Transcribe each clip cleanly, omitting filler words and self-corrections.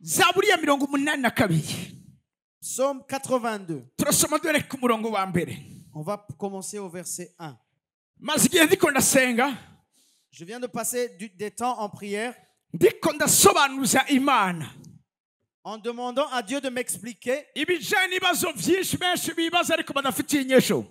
Zaburi ya 82. Psaume 82. Turasoma dore ku murongo wa mbere. On va commencer au verset 1. Maze igihe ndiko ndasenga, Je viens de passer des temps en prière ndiko ndasobanuza Imana en demandant à Dieu de m'expliquer ibijanye n'ibibazo byinshi benshi bibaza ariko badafitiye inyishu.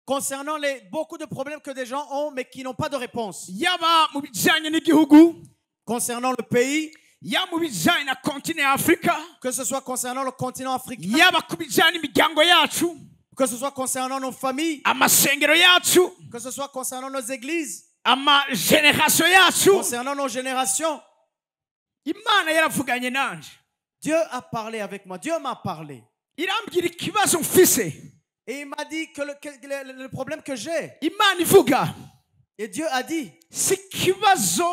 concernant beaucoup de problèmes que des gens ont mais qui n'ont pas de réponse. Yaba mu bijanye n'igihugu, Concernant le pays, yaba mu bijanye na continent Afrika, que ce soit concernant le continent africain, yaba ku bijanye n'imiryango yacu, que ce soit concernant nos familles, amasengero yacu, que ce soit concernant nos églises, amageneration yacu. concernant nos générations. Imana yaravuganye nanje. Dieu a parlé avec moi. Dieu m'a parlé. Irambwira ikibazo mfise. Et il m'a dit que le problème que j'ai. Imana ivuga. Et Dieu a dit. Si kibazo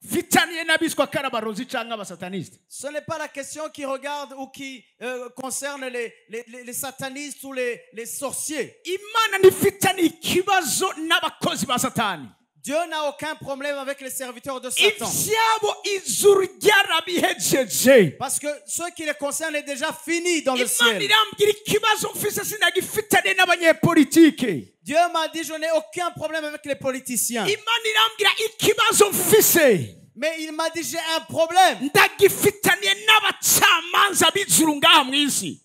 vitaniye n'abiswa karabarozi cyangwa abasataniste. Ce n'est pas la question qui regarde ou qui concerne les satanistes ou les sorciers. Imana nifitani ikibazo n'abakozi ba Satani. Dieu n'a aucun problème avec les serviteurs de Satan. Parce que ce qui les concerne est déjà fini dans le ciel. Dieu m'a dit, je n'ai aucun problème avec les politiciens. Mais il m'a dit, j'ai un problème.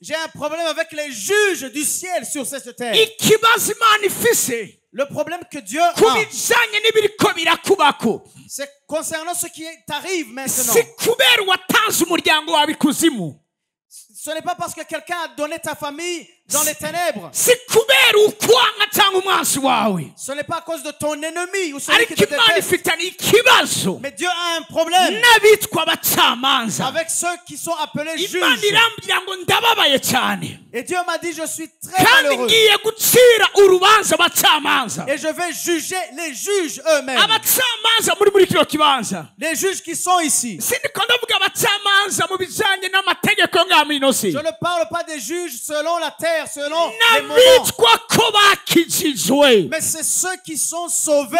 J'ai un problème avec les juges du ciel sur cette terre. Le problème que Dieu a, c'est concernant ce qui t'arrive maintenant. Ce n'est pas parce que quelqu'un a donné ta famille dans les ténèbres. Ce n'est pas à cause de ton ennemi ou celui qui te déteste. Mais Dieu a un problème avec ceux qui sont appelés juges. Et Dieu m'a dit, je suis très malheureux. Et je vais juger les juges eux-mêmes. Les juges qui sont ici. Je ne parle pas des juges selon la terre, selon les moments. Mais c'est ceux qui sont sauvés.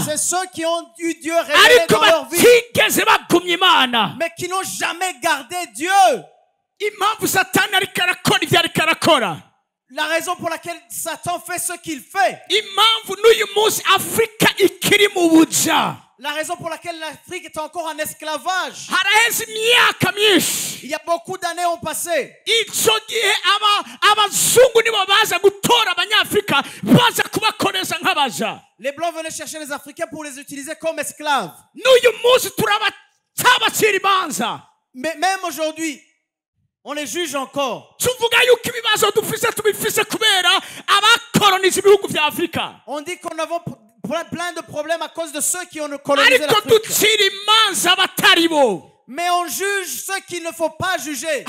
C'est ceux qui ont eu Dieu révélé dans leur vie. Mais qui n'ont jamais gardé Dieu. La raison pour laquelle Satan fait ce qu'il fait. La raison pour laquelle l'Afrique est encore en esclavage. Il y a beaucoup d'années ont passé. Les Blancs venaient chercher les Africains pour les utiliser comme esclaves. Mais même aujourd'hui, on les juge encore. On dit qu'on a plein de problèmes à cause de ceux qui ont colonisé l'Afrique. Mais on juge ceux qu'il ne faut pas juger.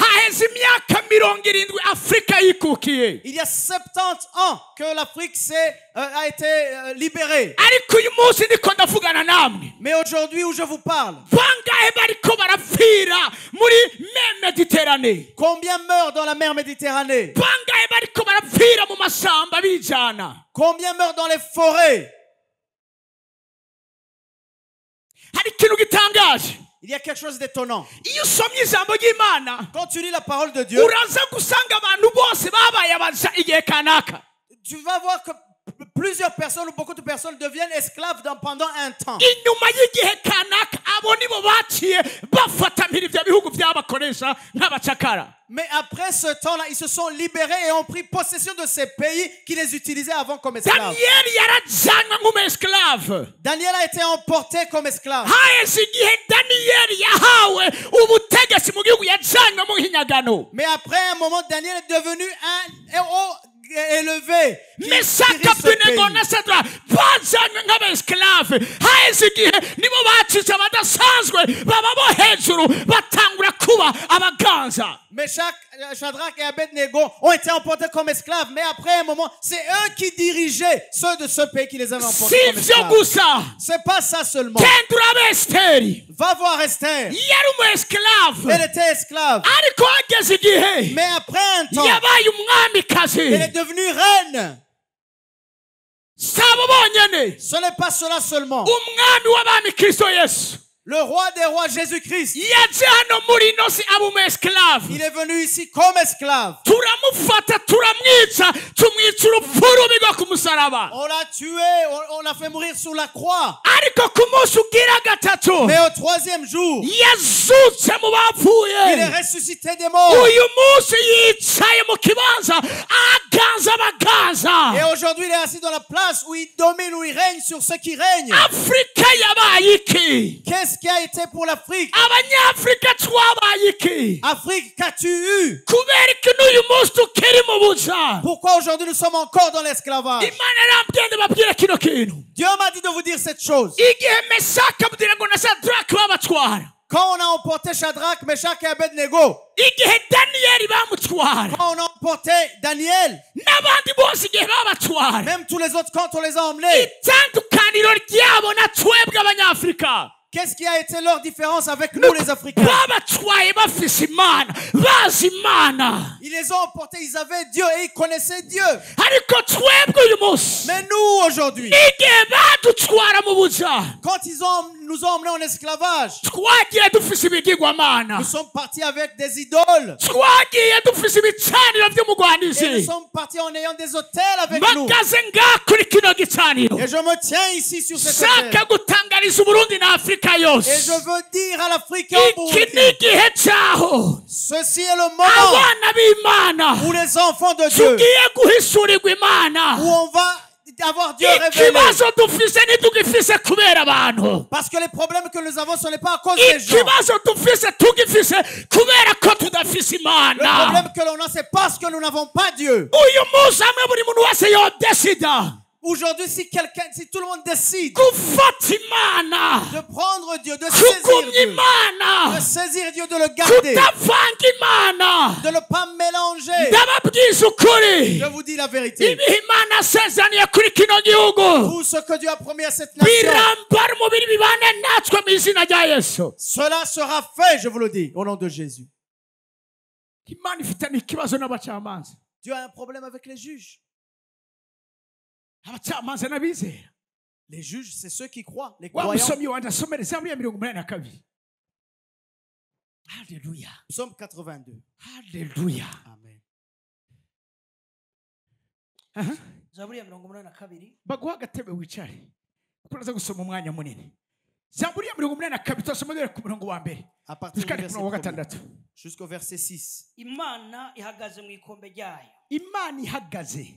Il y a 70 ans que l'Afrique a été libérée. Mais aujourd'hui où je vous parle, combien meurent dans la mer Méditerranée? Combien meurent dans les forêts? Il y a quelque chose d'étonnant. Quand tu lis la parole de Dieu, tu vas voir que plusieurs personnes ou beaucoup de personnes deviennent esclaves pendant un temps. Mais après ce temps-là, ils se sont libérés et ont pris possession de ces pays qui les utilisaient avant comme esclaves. Daniel a été emporté comme esclave. Mais après un moment, Daniel est devenu un héros élevé. Mais ça Mais Shadrach et Abednego ont été emportés comme esclaves. Mais après un moment, c'est eux qui dirigeaient ceux de ce pays qui les avaient emportés comme esclaves. C'est pas ça seulement. Va voir Esther. Elle était esclave. Mais après un temps, elle est devenue reine. Ce n'est pas cela seulement. Le roi des rois, Jésus-Christ, il est venu ici comme esclave. On l'a tué, on l'a fait mourir sur la croix. Mais au troisième jour, il est ressuscité des morts. Et aujourd'hui, il est assis dans la place où il domine, où il règne sur ceux qui règnent. Qu'est-ce qui a été pour l'Afrique? Afrique, qu'as-tu eu? Pourquoi aujourd'hui nous sommes encore dans l'esclavage? Dieu m'a dit de vous dire cette chose. Quand on a emporté Shadrach, Meshach et Abednego, quand on a emporté Daniel, même tous les autres, quand on les a emmenés, qu'est-ce qui a été leur différence avec nous les Africains? Ils les ont emportés, ils avaient Dieu et ils connaissaient Dieu. Mais nous aujourd'hui, quand ils nous ont emmenés en esclavage, nous sommes partis avec des idoles. Et nous sommes partis en ayant des autels avec nous. Et je me tiens ici sur cette autel. Et je veux dire à l'Afrique et au Burundi, ceci est le moment où les enfants de Dieu, où on va avoir Dieu révélé. Parce que les problèmes que nous avons, ce n'est pas à cause des gens. Le problème que l'on a, c'est parce que nous n'avons pas Dieu. Aujourd'hui, si tout le monde décide de prendre Dieu, de saisir Dieu, de le garder, de ne pas mélanger, je vous dis la vérité. Tout ce que Dieu a promis à cette nation, cela sera fait, je vous le dis, au nom de Jésus. Dieu a un problème avec les juges. Les juges, c'est ceux qui croient, les croyants. Alléluia. Psaume 82. Alléluia. Amen. baguha agatebe wicare ukuraza gusoma umwanya munini. Zaburi ya 82 turasoma ku murongo wa mbere jusqu'au verset 6. Imana ihagaze mu ikombe ryayo. Imana ihagaze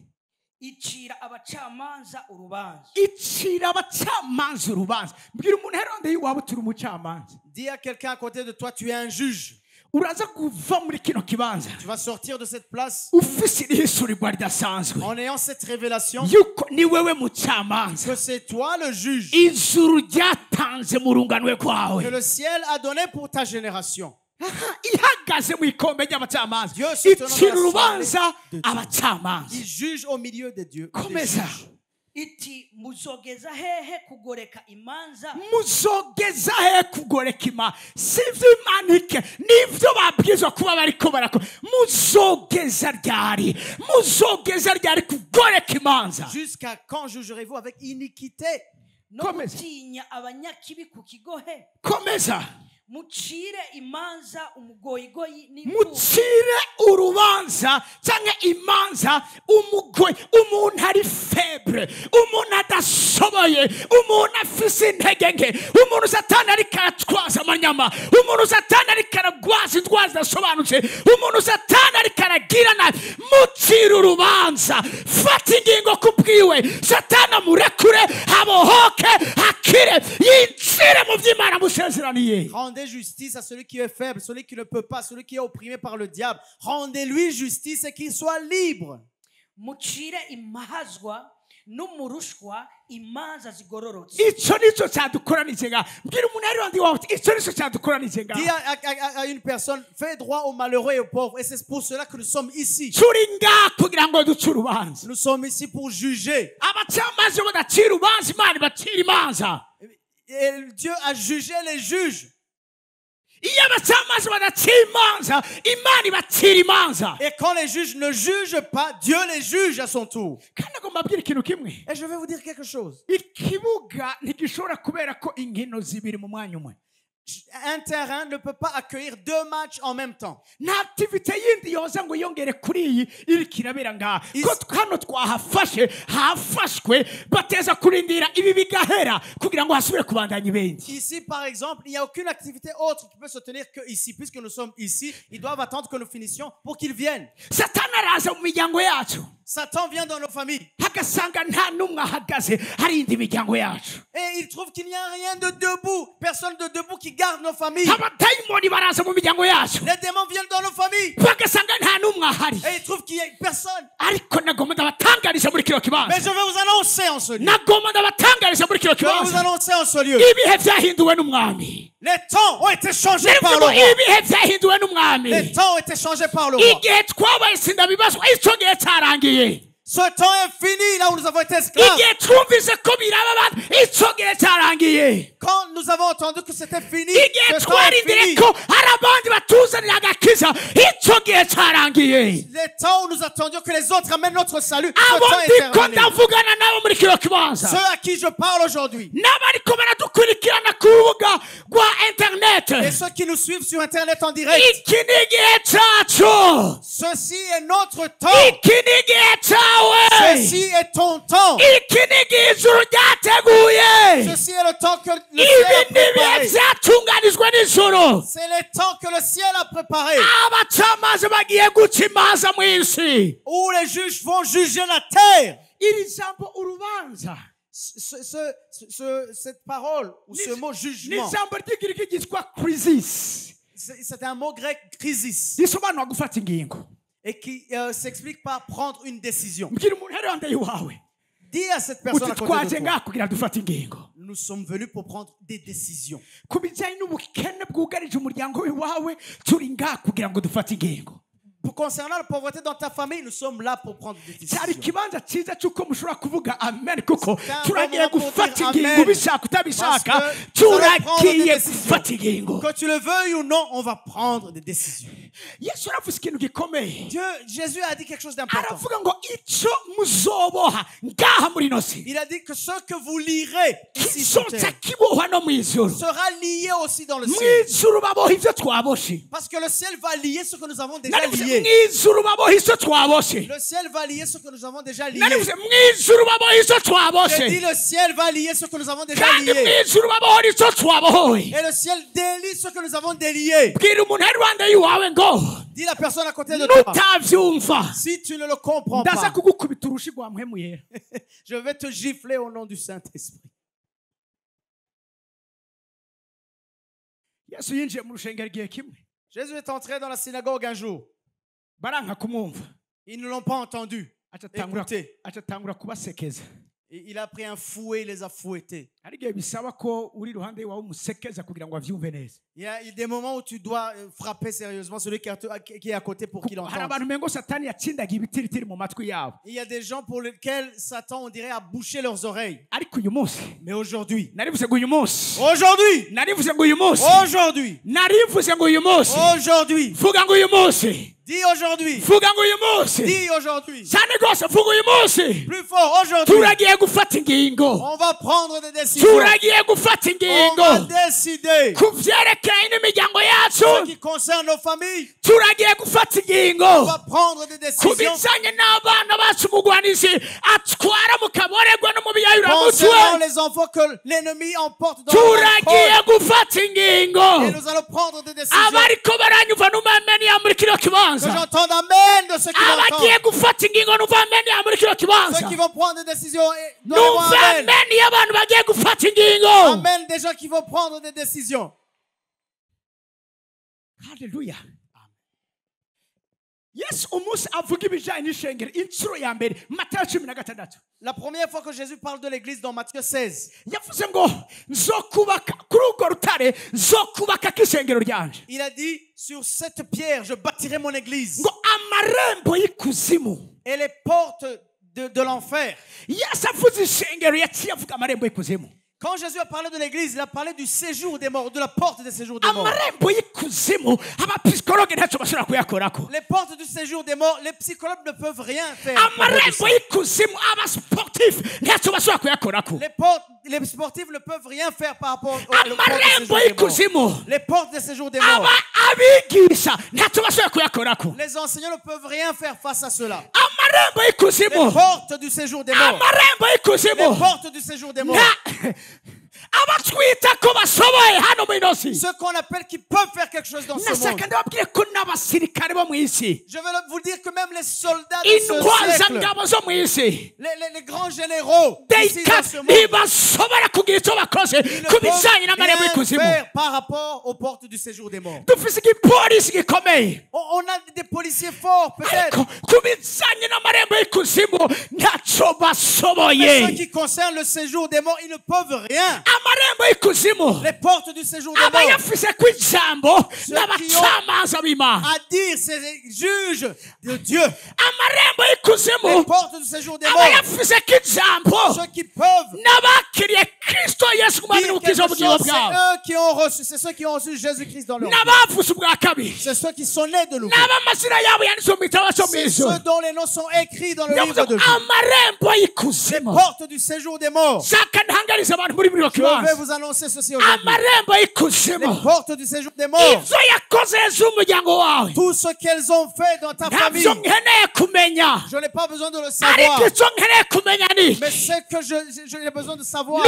icira abacamanza urubanza. Icira abacamanza urubanza. Mbwira umuntu heronde yiwabo turi umucamanza. Dis à quelqu'un à côté de toi, tu es un juge. Uraza kuva muri kino kibanza. Tu vas sortir de cette place ufise ihisurigwa ridasanzwe. En ayant cette révélation yuko ni wewe mucamanza. Que c'est toi le juge. Ijuru ryatanze mu runganwe kwawe. Que le ciel a donné pour ta génération. Ihagaze mu ikombe ry'abacamanza. Icira urubanza abacamanza. Il juge au milieu des dieux. Komeza. Iti muzogeza hehe kugoreka imanza. Muzogeza hehe kugoreka imanza. Sivyo imanike nivyo babwirizwa kuba bariko barako. Muzogeza ryari. Muzogeza ryari kugoreka imanza. Jusqu'à quand jugerez-vous avec iniquité? No gutinya abanyakibi ku kigohe. Komeza. Mucire imanza umugoyigoyi n'imfu. Mucire urubanza cyangwa imanza umugoyi. Umuntu ari febre, umuntu adashoboye, umuntu afise intege nke, umuntu satani ari karatwaza amanyama, umuntu satani ari karagwaza indwara zidasobanutse, umuntu satani ari karagira nabi. Mucire urubanza, fata ingingo kubwiwe, satani amurekure, abohoke, akire, yinjire mu vy'Imana musezeraniye. Rendez justice à celui qui est faible, celui qui ne peut pas, celui qui est opprimé par le diable. Rendez-lui justice et qu'il soit libre. Mucire imahazwa n'umurushwa imanza zigororotse. Ico nico cyadukoranije nga. Mbwira umuntu ari wandi wawe ico nico cyadukoranije nga. Dis à une personne, fais droit aux malheureux et aux pauvres, et c'est pour cela que nous sommes ici. Turinga kugira ngo duce urubanza. Nous sommes ici pour juger. Abacamanza badacira urubanza, Imana bacira imanza. Et Dieu a jugé les juges. Et quand les juges ne jugent pas, Dieu les juge à son tour. Et je vais vous dire quelque chose. Un terrain ne peut pas accueillir 2 matchs en même temps. nta activite yindi yoza ngo yongere kuri iyi iriko irabera ngaha ko hano twahafashe hafashwe bateza kurindira ibi bigahera kugira ngo hasubire kubandanya ibindi. Ici par exemple, il n'y a aucune activité autre qui peut se tenir que ici. Puisque nous sommes ici, ils doivent attendre que nous finissions pour qu'ils viennent. Satani araza mu miryango yacu Satan vient dans nos familles hagasanga nta n'umwe ahagaze harindi imiryango yacu, et il trouve qu'il n'y a rien de debout, personne de debout qui garde nos familles. abadayimoni baraza mu miryango yacu Les démons viennent dans nos familles bagasanga nta n'umwe ahari, et il trouve qu'il n'y a personne. ariko nagomba ndabatangarije muri kino Mais kibanza, je vais vous annoncer en ce lieu. nagomba ndabatangarije muri kino Je vais vous kibanza annoncer en ce lieu. ibihe byahinduwe n'umwami. Les temps ont été changés par le Nivuga roi. ibihe byahinduwe n'umwami. Les temps ont été changés par le roi. Igihe twabaye sindabibazwa icyo gihe cyarangiye. Ce temps est fini là où nous avons été esclaves. Igihe twumvise ko biraba abantu icyo gihe cyarangiye. Quand nous avons entendu que c'était fini, Igihe ce temps est twarindiriye fini. ko hari abandi batuzanira agakiza icyo gihe cyarangiye. Les temps où nous attendions que les autres amènent notre salut, ce Abo temps est ndiko terminé. ndavugana nabo muri kino kibanza Ceux à qui je parle aujourd'hui n'abariko baradukurikirana ku rubuga rwa et interineti, ceux qui nous suivent sur internet en direct, iki ni igihe cyacu, ceci est notre temps. iki ni igihe cyawe, Ceci est ton temps. iki ni igihe ijuru ryateguye. Ceci est le temps que le ciel Ibi a ni ibihe préparé. byatunganijwe n'ijoro. C'est le temps que le ciel a préparé. Abacamanza bagiye guca imanza mu isi. Où les juges vont juger la terre. Iri jambo urubanza Cette parole ou ce mot ni jugement, ijambo ry'igiriki ryitwa crisis, c'est un mot grec crisis risobanura gufata ingingo. et qui s'explique par prendre une décision. Mbwira umuntu uri iruhande yawe Dis à cette personne uti à côté de twaje toi, ngaha kugira dufate ingingo nous sommes venus pour prendre des décisions. ku bijyanye n'ubukene bwugarije umuryango wawe. Turi ngaha kugira ngo dufate ingingo. Concernant la pauvreté dans ta famille, nous sommes là pour prendre des cyari décisions. ikibanza cyiza cy'uko mushobora kuvuga amen kuko C'est un turagiye bon moment pour gufata dire ingingo amen. ubishaka utabishaka, Parce que nous allons prendre des turagiye décisions. gufata ingingo. Que tu le veuilles ou non, on va prendre des décisions. Yesu aravuze ikintu gikomeye, Jésus a dit quelque chose d'important. aravuga ngo icyo muzoboha ngaha muri ino si Il a dit que ce que vous lirez ici sur kizoza terre kibohwa no mu ijuru. sera lié aussi dans le Mu ciel. ijuru baboha ibyo twaboshe. Parce que le ciel va lier ce que nous avons déjà Narivuze mu lié. ijuru baboha ibyo twaboshe. Le ciel va lier ce que nous avons déjà lié. Narivuze mu ijuru baboha ibyo J'ai dit twaboshe. le ciel va lier ce que nous avons déjà Kandi mu lié. ijuru baboha ibyo twabohoye. Et le ciel délie ce que nous avons délié. Bwira umuntu ari iruhande yawe ngo Dis la personne à côté de toi. nutabyumva Si tu ne le comprends ndaza pas, kugukubita urushi rwa mpwemu yera. je vais te gifler au nom du Saint-Esprit. Yesu yinjiye mu rushengero igihe kimwe Jésus est entré dans la synagogue un jour. baranka kumwumva, Ils ne l'ont pas entendu. acatangura Écoutez. kubasekeza. Et il a pris un fouet, il les a fouettés. hari igihe bisaba ko uri iruhande yawe umusekeza kugira ngo abyumve neza. Il y a des moments où tu dois frapper sérieusement celui qui est à côté pour qu'il hari entende. abantu mengo satani yatsindagiye ibitiritiri mu matwi yabo, Il y a des gens pour lesquels Satan, on dirait, a bouché leurs oreilles. ariko uyu munsi Mais aujourd'hui, narivuze ngo uyu munsi aujourd'hui, narivuze ngo uyu munsi aujourd'hui, narivuze ngo uyu munsi aujourd'hui, vuga ngo uyu munsi dis aujourd'hui, vuga ngo uyu munsi dis aujourd'hui, cyane rwose vuga uyu munsi plus fort, aujourd'hui, turagiye gufata ingingo, on va prendre des décisions. turagiye gufata On ingingo va décider. ku byerekeye n'imiryango Ce yacu. qui concerne nos familles, Turagiye gufata on ingingo va prendre des ku décisions. bijyanye n'abana bacu umugwanizi atwara mu kaborerwa no mu biyayuramutwe. Concernant les enfants que l'ennemi emporte dans le Turagiye alcool. gufata ingingo. Et nous allons prendre des décisions. Abariko baranyumva n'umameni ya muri kino Que kibanza, j'entende amen de ceux qui abagiye m'entendent. gufata ingingo numva ameni ya muri kino Ceux kibanza, qui vont prendre des décisions. Donnez-moi numva amen. ameni y'abantu bagiye gufata ingingo. Amen des gens qui vont prendre des décisions. Haleluya. Yesu umunsi avuga ibijyanye n'ishengero inshuro ya mbere Matayo 16. La première fois que Jésus parle de l'église dans Matthieu 16, yavuze ngo nzokubaka kuri urwo rutare nzokubaka k'ishengero ryanje, il a dit, sur cette pierre, je bâtirai mon église. ngo amarembo y'ikuzimu. Et les portes de l'enfer. Yesu avuze ishengero yaciye avuga amarembo y'ikuzimu. Quand Jésus a parlé de l'église, il a parlé du séjour des morts, de la porte des séjours des morts. Les portes du séjour des morts, les psychologues ne peuvent rien faire. Les sportifs ne peuvent rien faire par rapport aux portes des séjours des morts. Les enseignants ne peuvent rien faire face à cela. Les portes du séjour des morts. Les portes du séjour des morts. Ce qu'on appelle qui peuvent faire quelque chose dans ce monde. Je veux vous dire que même les soldats de ce siècle, les grands généraux ici dans ce monde, ils ne peuvent rien faire par rapport aux portes du séjour des morts. On a des policiers forts peut-être. Mais ce qui concerne le séjour des morts, ils ne peuvent rien. Les portes du séjour des morts, ceux qui ont à dire, c'est les juges de Dieu. Les portes du séjour des morts, ceux qui peuvent dire quelque chose, c'est ceux qui ont reçu Jésus-Christ dans leur vie. C'est ceux qui sont nés de nouveau. C'est ceux dont les noms sont écrits dans le livre de vie. Les portes du séjour des morts. Je vais vous annoncer ceci aujourd'hui. Les portes du séjour des morts. Tout ce qu'elles ont fait dans ta famille, je n'ai pas besoin de le savoir. Mais ce que j'ai besoin de savoir,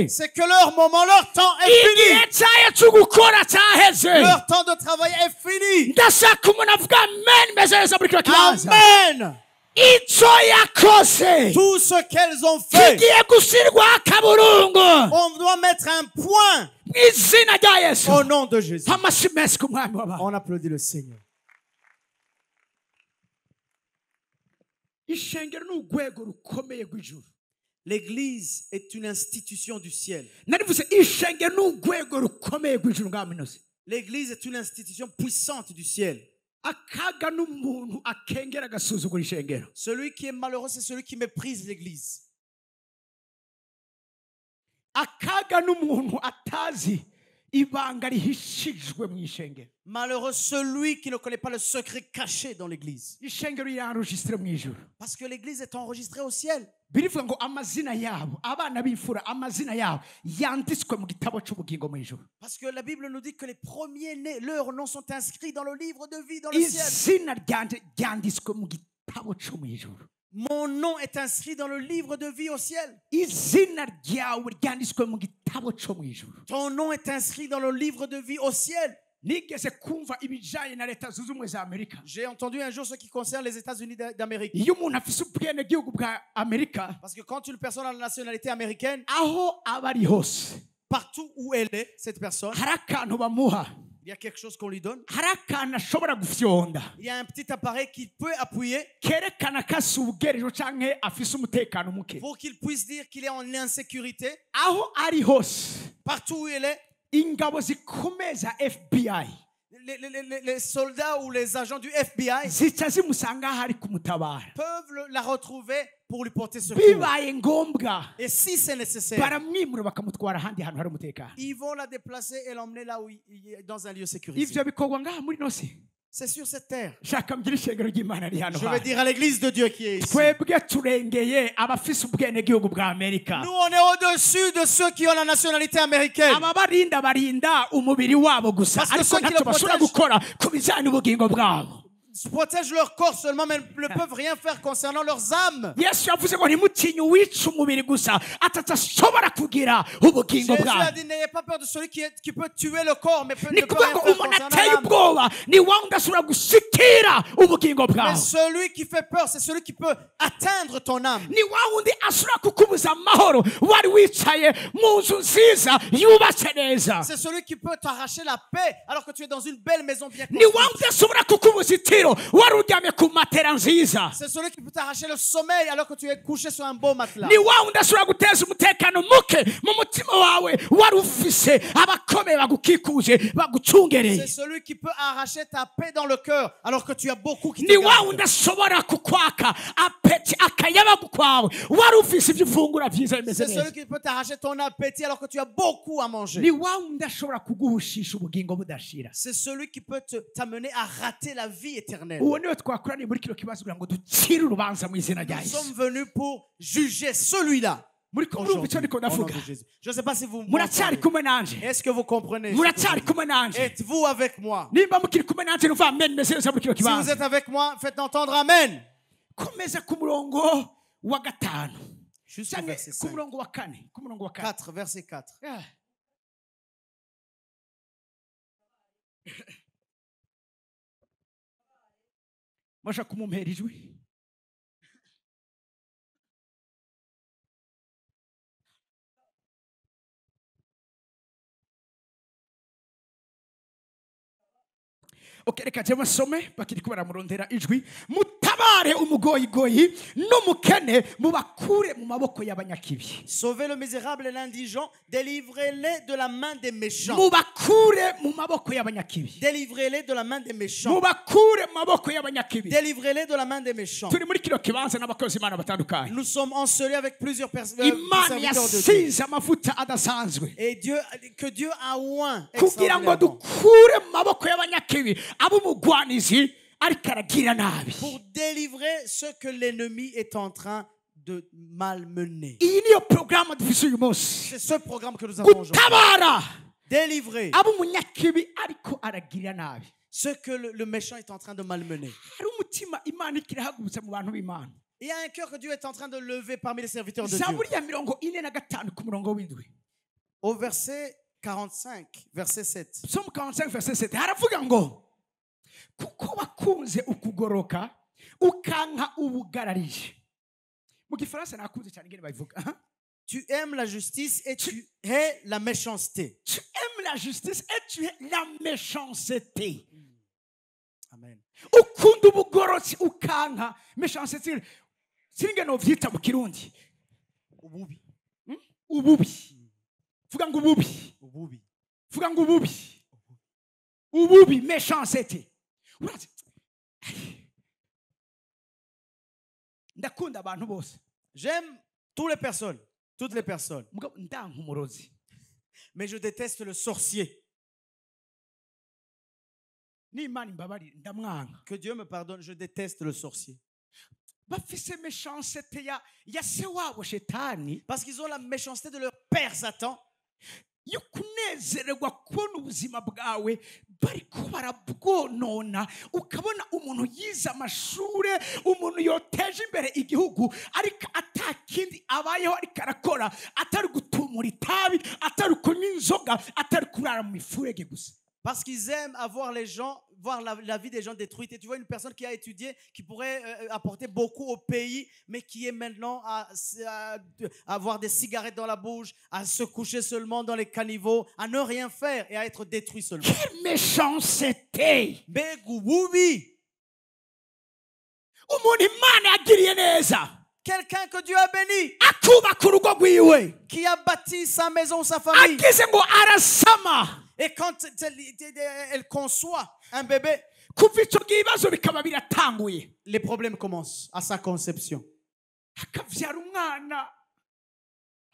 c'est que leur moment, leur temps est fini. Leur temps de travail est fini. Amen. Tout ce qu'elles ont fait, on doit mettre un point au nom de Jésus. On applaudit le Seigneur. L'église est une institution du ciel. L'église est une institution puissante du ciel. Celui qui est malheureux, c'est celui qui méprise l'église. Malheureux celui qui ne connaît pas le secret caché dans l'église. Parce que l'église est enregistrée au ciel. Parce que la Bible nous dit que les premiers-nés, leurs noms sont inscrits dans le livre de vie dans le ciel. Mon nom est inscrit dans le livre de vie au ciel. Ton nom est inscrit dans le livre de vie au ciel. J'ai entendu un jour ce qui concerne les États-Unis d'Amérique. Parce que quand une personne a la nationalité américaine, partout où elle est, cette personne, il y a quelque chose qu'on lui donne. Il y a un petit appareil qui peut appuyer pour qu'il puisse dire qu'il est en insécurité. Partout où il est, les soldats ou les agents du FBI peuvent la retrouver pour lui porter secours. Et si c'est nécessaire, ils vont la déplacer et l'emmener là où dans un lieu sécurisé. C'est sur cette terre. Je vais dire à l'église de Dieu qui est ici. Nous, on est au-dessus de ceux qui ont la nationalité américaine. Parce que ceux qui le protègent leur corps seulement, mais ne peuvent rien faire concernant leurs âmes. Jésus a dit, n'ayez pas peur de celui qui peut tuer le corps, mais ne peut rien faire concernant l'âme. Mais celui qui fait peur, c'est celui qui peut atteindre ton âme. C'est celui qui peut t'arracher la paix alors que tu es dans une belle maison bien construite. umunaniro wari uryamye ku matera nziza. C'est celui qui peut t'arracher le sommeil alors que tu es couché sur un beau matelas. Ni wa wundi ashobora guteza umutekano muke mu mutima wawe wari ufise abakomeye bagukikuje bagucungereye. C'est celui qui peut arracher ta paix dans le cœur alors que tu as beaucoup qui te Ni wa gardent. wundi ashobora kukwaka apeti akayabagu kwawe wari ufise ibyo ufungura byiza bimeze C'est neza. celui qui peut t'arracher ton appétit alors que tu as beaucoup à manger. Ni wa wundi ashobora kuguhushisha ubugingo budashira. C'est celui qui peut t'amener à rater la vie éternelle. Uwo niwe twakoraniye muri kino kibazo kugira ngo ducire urubanza mu izina rya Nous Yesu. sommes venus pour juger celui-là. Muri kumva icyo ndiko Au nom ndavuga. de Jésus. Je ne sais pas si vous Muracyari m'entendez. kumwe nanje. Est-ce que vous comprenez? Muracyari kumwe nanje. Êtes-vous avec moi? Nimba mukiri kumwe nanje nuva amen meze neza muri kino Si vous kibazo. êtes avec moi, faites entendre Amen. Komeza ku murongo wa gatanu. Jusqu'au Cyangwa verset ku 5. murongo wa kane. Ku murongo wa kane. 4, verset 4. Ah. Masha kumumpera ijwi. Reka jya basome bakiri ko baramurondera ijwi. Mutabare umugoyigoyi n'umukene mubakure mu maboko y'abanyakibi. Sauvez le misérable et l'indigent, délivrez-les de la main des méchants. Mubakure mu maboko y'abanyakibi. Délivrez-les de la main des méchants. Mubakure mu maboko y'abanyakibi. Délivrez-les de la main des méchants. Turi muri kino kibanza n'abakozi Imana batandukanye. Nous sommes ensemble avec plusieurs personnes. Imana yasize amavuta adasanzwe. Et que Dieu a oint kugira ngo extraordinairement dukure mu maboko y'abanyakibi ab'umugwanizi ariko aragira nabi. pour délivrer ce que l'ennemi est en train de malmener. Iyi niyo porogaramu dufise uyu munsi. C'est ce programme que nous avons aujourd'hui. Gutabara Délivrer ab'umunyakibi ariko aragira nabi. ce que le méchant est en train de malmener. Hari umutima Imana ikirahagurutsa mu bantu b'Imana. Il y a un cœur que Dieu est en train de lever parmi les serviteurs de Dieu. Zaburi ya 45 ku murongo w'indwi. Au verset 45, verset 7. Psalm 45 verset 7 haravuga ngo kuko bakunze ukugoroka ukanka ubugararije. Mu gifaransa nakunze cyane ingene babivuga. Tu aimes la justice et tu hais la méchanceté. Tu aimes la justice et tu hais la méchanceté. Amen. Ukunda ubugorotsi ukanka méchanceté. Singe no vyita mu Kirundi. Ububi. Ububi. Vuga ngo ububi. Ububi. Vuga ngo ububi. Ububi méchanceté. Urazi. Ndakunda abantu bose. J'aime toutes les personnes. Toutes les personnes. Mugabo ndanka umurozi. Mais je déteste le sorcier. N'Imana imbabarire ndamwanka. Que Dieu me pardonne, je déteste le sorcier. Bafise méchanceté ya se wabo shetani. Parce qu'ils ont la méchanceté de leur père Satan. Yo kunezererwa kubona ubuzima bwawe bariko barabwonona ukabona umuntu yize amashure umuntu yoteje imbere igihugu ariko atakindi abayeho ariko arakora atari gutumura itabi atari kunywa inzoga atari kurara mu mifurege gusa. Parce qu'ils aiment avoir les gens, voir la vie des gens détruite. Et tu vois une personne qui a étudié, qui pourrait apporter beaucoup au pays, mais qui est maintenant à avoir des cigarettes dans la bouche, à se coucher seulement dans les caniveaux, à ne rien faire et à être détruit seulement. Quelle méchanceté! Begoubi. Umuntu Imana yagiriye neza. Quelqu'un que Dieu a béni, akubaka urugo rwiwe, qui a bâti sa maison, sa famille. agize ngo arasama. Et quand elle conçoit un bébé, kuva icyo gibazo bikaba biratanguye. Les problèmes commencent à sa conception. Akavyara umwana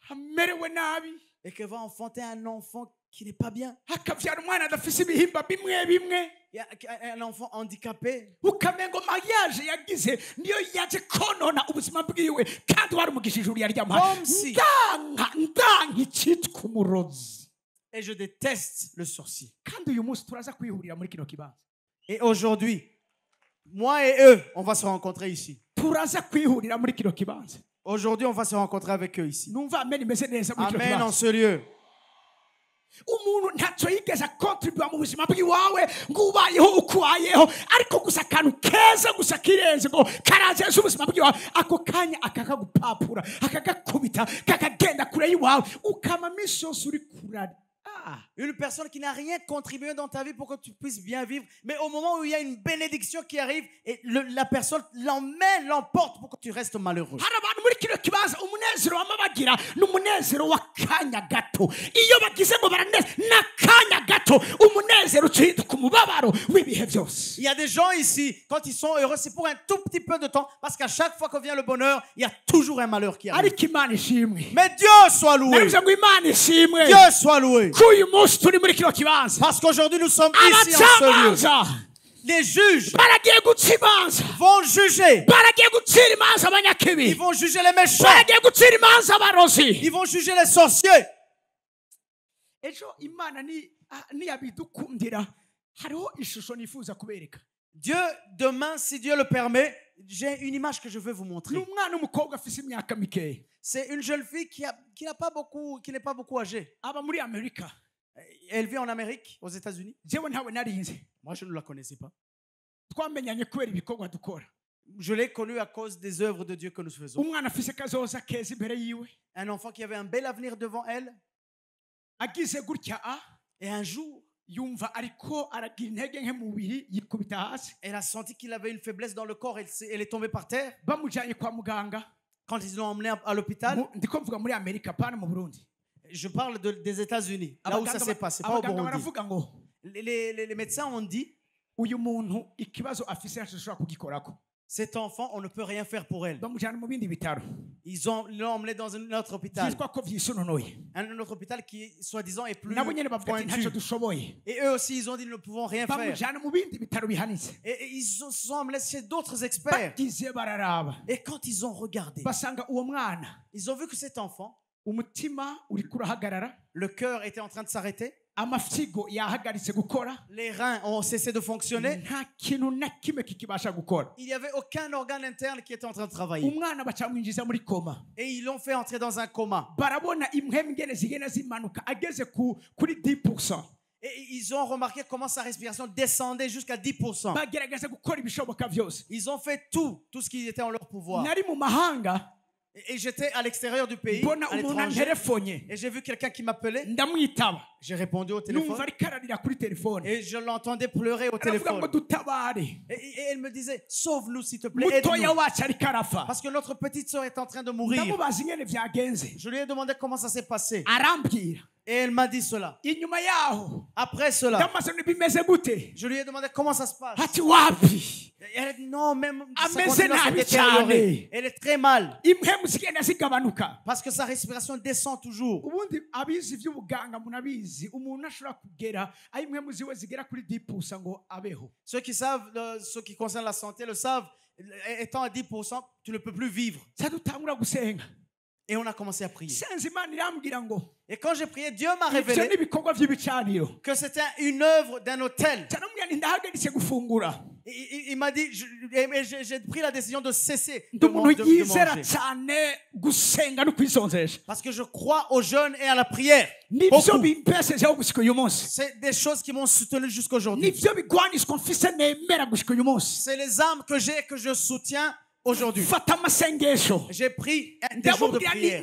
amerewe nabi. Et qu'elle va enfanter un enfant qui n'est pas bien. Akavyara umwana adafise ibihimba bimwe bimwe. Il y a un enfant handicapé. Ukamengo mariage yagize niyo yaje konona ubuzima bwiwe kandi wari umugisha ijuru yari yamuhaye. Comme si. Ndanka icyitwa umurozi. Et je déteste le sorcier. Kandi uyu munsi turaza kwihurira muri kino kibanza. Et aujourd'hui, moi et eux, on va se rencontrer ici. Turaza kwihurira muri kino kibanza. Aujourd'hui, on va se rencontrer avec eux ici. Numva amen imeze neza muri kino Amen kibanza. en ce lieu. Umuntu ntacyo yigeze akontribuwa mu buzima bw'iwawe ngo ubayeho ukubayeho ariko gusa akantu keza gusa kirenze ngo karazeza ubuzima bw'iwawe ako kanya akakagupapura akagakubita kakagenda kure y'iwawe ukama minsi yose uri kurari. Une personne qui n'a rien contribué dans ta vie pour que tu puisses bien vivre. Mais au moment où il y a une bénédiction qui arrive, et la personne l'emporte pour que tu restes malheureux. Il y a des gens ici, quand ils sont heureux, c'est pour un tout petit peu de temps. Parce qu'à chaque fois que vient le bonheur, il y a toujours un malheur qui arrive. Mais Dieu soit loué. Dieu soit loué. Parce qu'aujourd'hui nous sommes ici en ce lieu. Les juges vont juger. Ils vont juger les méchants. Ils vont juger les sorciers. Dieu, demain, si Dieu le permet, j'ai une image que je veux vous montrer. C'est une jeune fille qui n'est pas beaucoup âgée. Elle vit en Amérique, aux États-Unis. Moi, je ne la connaissais pas. Je l'ai connue à cause des œuvres de Dieu que nous faisons. Un enfant qui avait un bel avenir devant elle. Et un jour, elle a senti qu'il avait une faiblesse dans le corps. Elle est tombée par terre. Quand ils l'ont emmenée à l'hôpital, je parle des États-Unis, là où ça s'est passé, pas au Burundi. Les médecins ont dit, cet enfant, on ne peut rien faire pour elle. Ils l'ont emmené dans un autre hôpital. Un autre hôpital qui, soi-disant, est plus pointu. Et eux aussi, ils ont dit, nous ne pouvons rien faire. Et ils se sont emmenés chez d'autres experts. Et quand ils ont regardé, ils ont vu que cet enfant, le cœur était en train de s'arrêter. Les reins ont cessé de fonctionner. Il n'y avait aucun organe interne qui était en train de travailler. Et ils l'ont fait entrer dans un coma. Et ils ont remarqué comment sa respiration descendait jusqu'à 10%. Ils ont fait tout ce qui était en leur pouvoir. Et j'étais à l'extérieur du pays, à l'étranger, et j'ai vu quelqu'un qui m'appelait. J'ai répondu au téléphone et je l'entendais pleurer au téléphone. Et elle me disait, sauve-nous s'il te plaît, aide-nous. Parce que notre petite soeur est en train de mourir. Je lui ai demandé comment ça s'est passé. Et elle m'a dit cela. Après cela, je lui ai demandé comment ça se passe. Elle a dit non, même ça continue à se détériorer. Elle est très mal. Parce que sa respiration descend toujours. Ceux qui savent, ceux qui concernent la santé le savent, étant à 10%, tu ne peux plus vivre. Et on a commencé à prier. Et quand j'ai prié, Dieu m'a révélé que c'était une œuvre d'un hôtel. Il m'a dit, j'ai pris la décision de cesser de manger. Parce que je crois au jeûne et à la prière. C'est des choses qui m'ont soutenu jusqu'aujourd'hui. C'est les âmes que j'ai que je soutiens aujourd'hui. J'ai pris des jours de prière.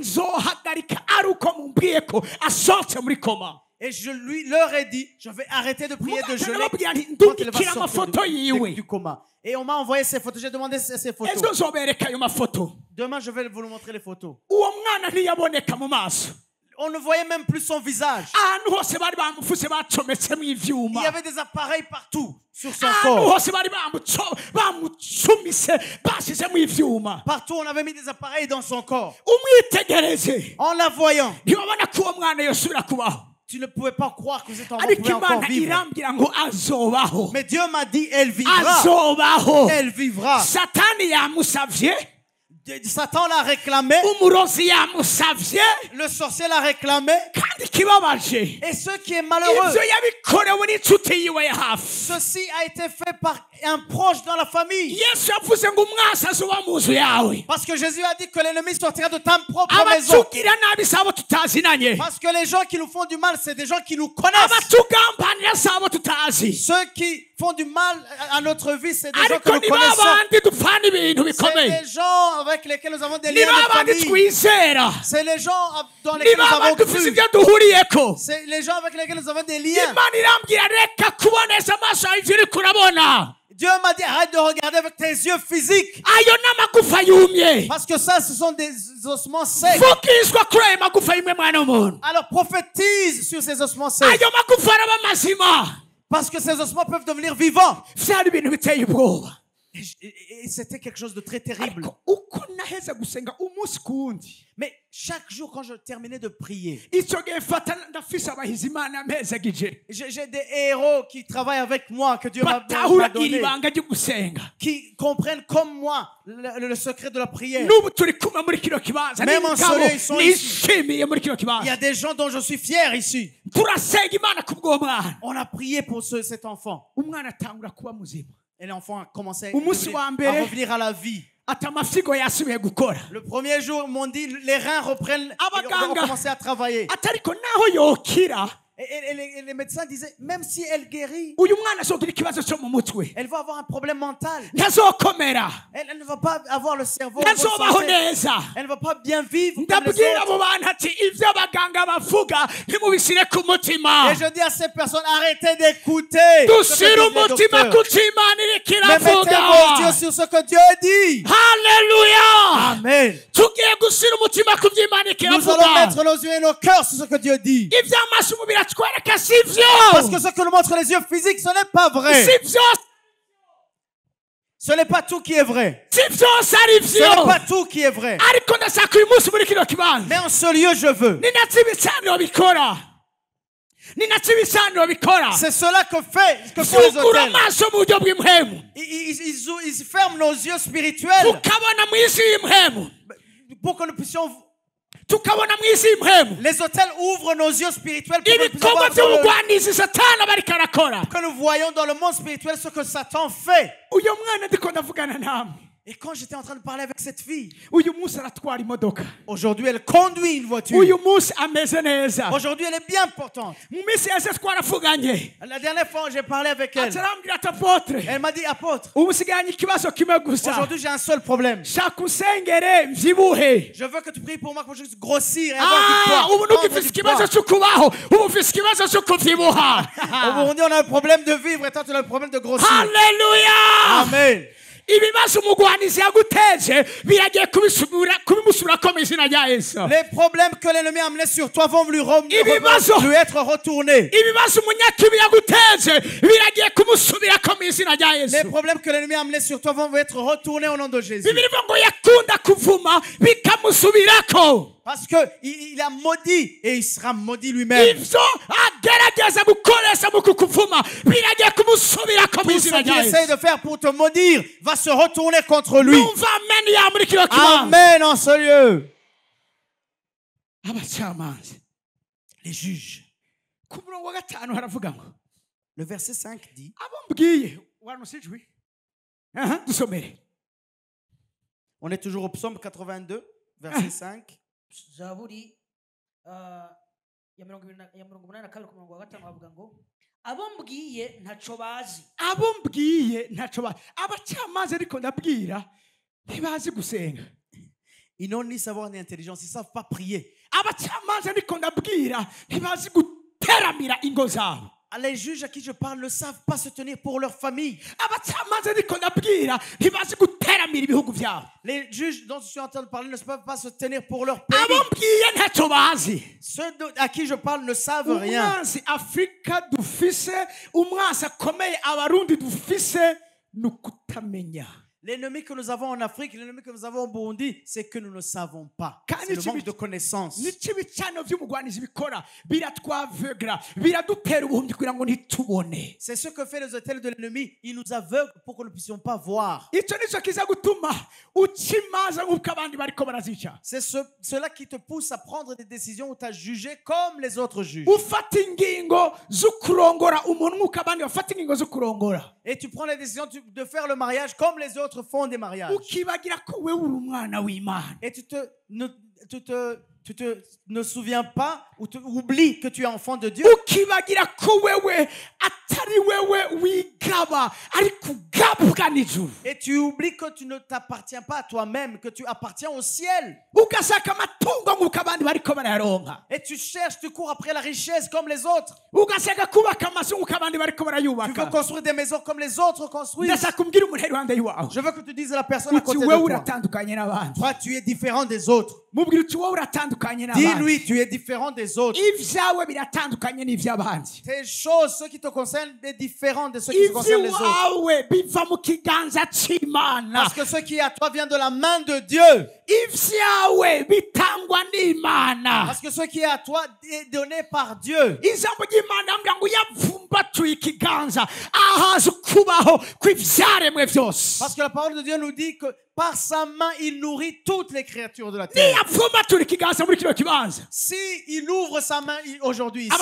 Et je leur ai dit, je vais arrêter de prier de jeûner quand il va sortir du coma. Et on m'a envoyé ces photos. J'ai demandé ces photos. Demain, je vais vous montrer les photos. On ne voyait même plus son visage. Il y avait des appareils partout sur son corps. Partout, on avait mis des appareils dans son corps. En la voyant, tu ne pouvais pas croire que cet enfant pouvait encore vivre. Mais Dieu m'a dit, elle vivra. Elle vivra. Satan l'a réclamé. Le sorcier l'a réclamé. Et ce qui est malheureux, ceci a été fait par un proche dans la famille. Parce que Jésus a dit que l'ennemi sortira de ta propre maison. Parce que les gens qui nous font du mal, c'est des gens qui nous connaissent. Ceux qui font du mal à notre vie, c'est des gens que nous connaissons. C'est des gens avec lesquels nous avons des liens de famille. C'est les gens dans lesquels nous avons cru. C'est les gens avec lesquels nous avons des liens. Dieu m'a dit, arrête de regarder avec tes yeux physiques. Parce que ça, ce sont des ossements secs. Alors prophétise sur ces ossements secs. Parce que ces ossements peuvent devenir vivants. Et c'était quelque chose de très terrible. Mais chaque jour quand je terminais de prier, j'ai des héros qui travaillent avec moi, que Dieu m'a donné, qui comprennent comme moi le secret de la prière. Même en ce lieu, ils sont ici. Il y a des gens dont je suis fier ici. On a prié pour cet enfant. Et l'enfant a commencé à revenir à la vie. Le premier jour, ils m'ont dit, les reins reprennent, ont commencé à travailler. Et les médecins disaient, même si elle guérit, elle va avoir un problème mental. Elle ne va pas avoir le cerveau. Elle ne va pas bien vivre comme les autres. Et je dis à ces personnes, arrêtez d'écouter ce que disent les docteurs. Mais mettez vos yeux sur ce que Dieu dit. Alléluia. Amen. Nous allons mettre nos yeux et nos cœurs sur ce que Dieu dit. Parce que ce que nous montrent les yeux physiques, ce n'est pas vrai. Ce n'est pas tout qui est vrai. Ce n'est pas tout qui est vrai. Mais en ce lieu, je veux. C'est cela que font les hôtels. Ils ferment nos yeux spirituels pour que nous puissions. Les hôtels ouvrent nos yeux spirituels pour que nous voyons dans le monde spirituel ce que Satan fait. Et quand j'étais en train de parler avec cette fille, aujourd'hui elle conduit une voiture. Aujourd'hui elle est bien portante. La dernière fois j'ai parlé avec elle. Elle m'a dit, apôtre, aujourd'hui j'ai un seul problème. Je veux que tu pries pour moi pour que je puisse grossir et avoir du poids. Au Burundi on a un problème de vivre et toi tu as le problème de grossir. Alléluia. Amen. Les problèmes que l'ennemi a amenés sur toi vont lui être retournés. Les problèmes que l'ennemi a amenés sur toi vont être retournés au nom de Jésus. Parce qu'il a maudit et il sera maudit lui-même. Tout ce qu'il essaie de faire pour te maudire va se retourner contre lui. Amen en ce lieu. Les juges. Le verset 5 dit. On est toujours au psaume 82, verset 5. Zaburi ya 82 ku murongo wa 5 bavuga ngo abo mbwiye ntaco bazi. Abacamanza ariko ndabwira ntibazi gusenga. Ils n'ont ni savoir ni intelligence, ils ne savent pas prier. Abacamanza ariko ndabwira ntibazi guteramira ingo zabo. Les juges à qui je parle ne savent pas se tenir pour leur famille. Les juges dont je suis en train de parler ne peuvent pas se tenir pour leur pays. Ceux à qui je parle ne savent rien. L'ennemi que nous avons en Afrique, l'ennemi que nous avons au Burundi, c'est que nous ne savons pas. C'est le manque de connaissances. C'est ce que fait les hôtels de l'ennemi. Il nous aveugle pour que nous ne puissions pas voir. C'est cela qui te pousse à prendre des décisions où tu as jugé comme les autres juges. Et tu prends la décision de faire le mariage comme les autres font des mariages. Et tu te ne souviens pas ou tu oublies que tu es enfant de Dieu. Et tu oublies que tu ne t'appartiens pas à toi-même, que tu appartiens au ciel. Et tu cherches, tu cours après la richesse comme les autres. Tu veux construire des maisons comme les autres construisent. Je veux que tu dises à la personne à côté de toi, toi tu es différent des autres. Dis-lui, tu es différent des autres. Tes choses, ce qui te concerne, est différent de ce qui te concerne les autres. Parce que ce qui est à toi vient de la main de Dieu. Parce que ce qui est à toi est donné par Dieu. Parce que la parole de Dieu nous dit que par sa main, il nourrit toutes les créatures de la terre. Si il ouvre sa main aujourd'hui ici,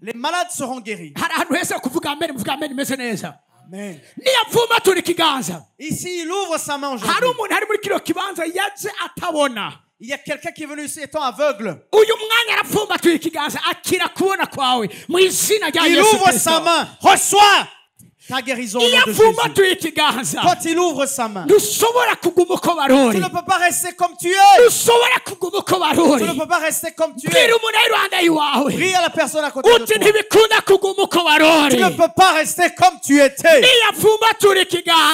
les malades seront guéris. Amen. Ici, il ouvre sa main aujourd'hui. Il y a quelqu'un qui est venu ici étant aveugle. Il ouvre sa main. Reçois ta guérison au nom de Jésus. Quand il ouvre sa main, tu ne peux pas rester comme tu es. Tu ne peux pas rester comme tu es. Prie à la personne à côté de toi. Tu ne peux pas rester comme tu étais.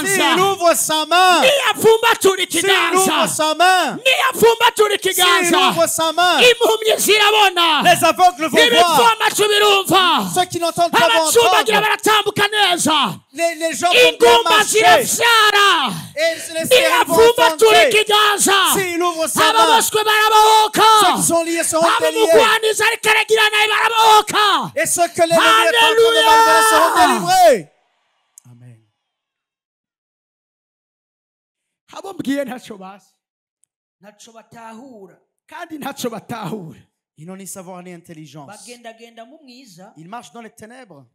S'il ouvre sa main, s'il ouvre sa main, s'il ouvre sa main, les aveugles vont voir. Ceux qui n'entendent pas vont entendre. Les gens vont bien marcher. Et les stériles vont entendre. S'il ouvre sa main, ceux qui sont liés seront déliés. Et ceux que l'ennemi est en train de malmener seront délivrés. Amen. Ils n'ont ni savoir ni intelligence. Ils marchent dans les ténèbres.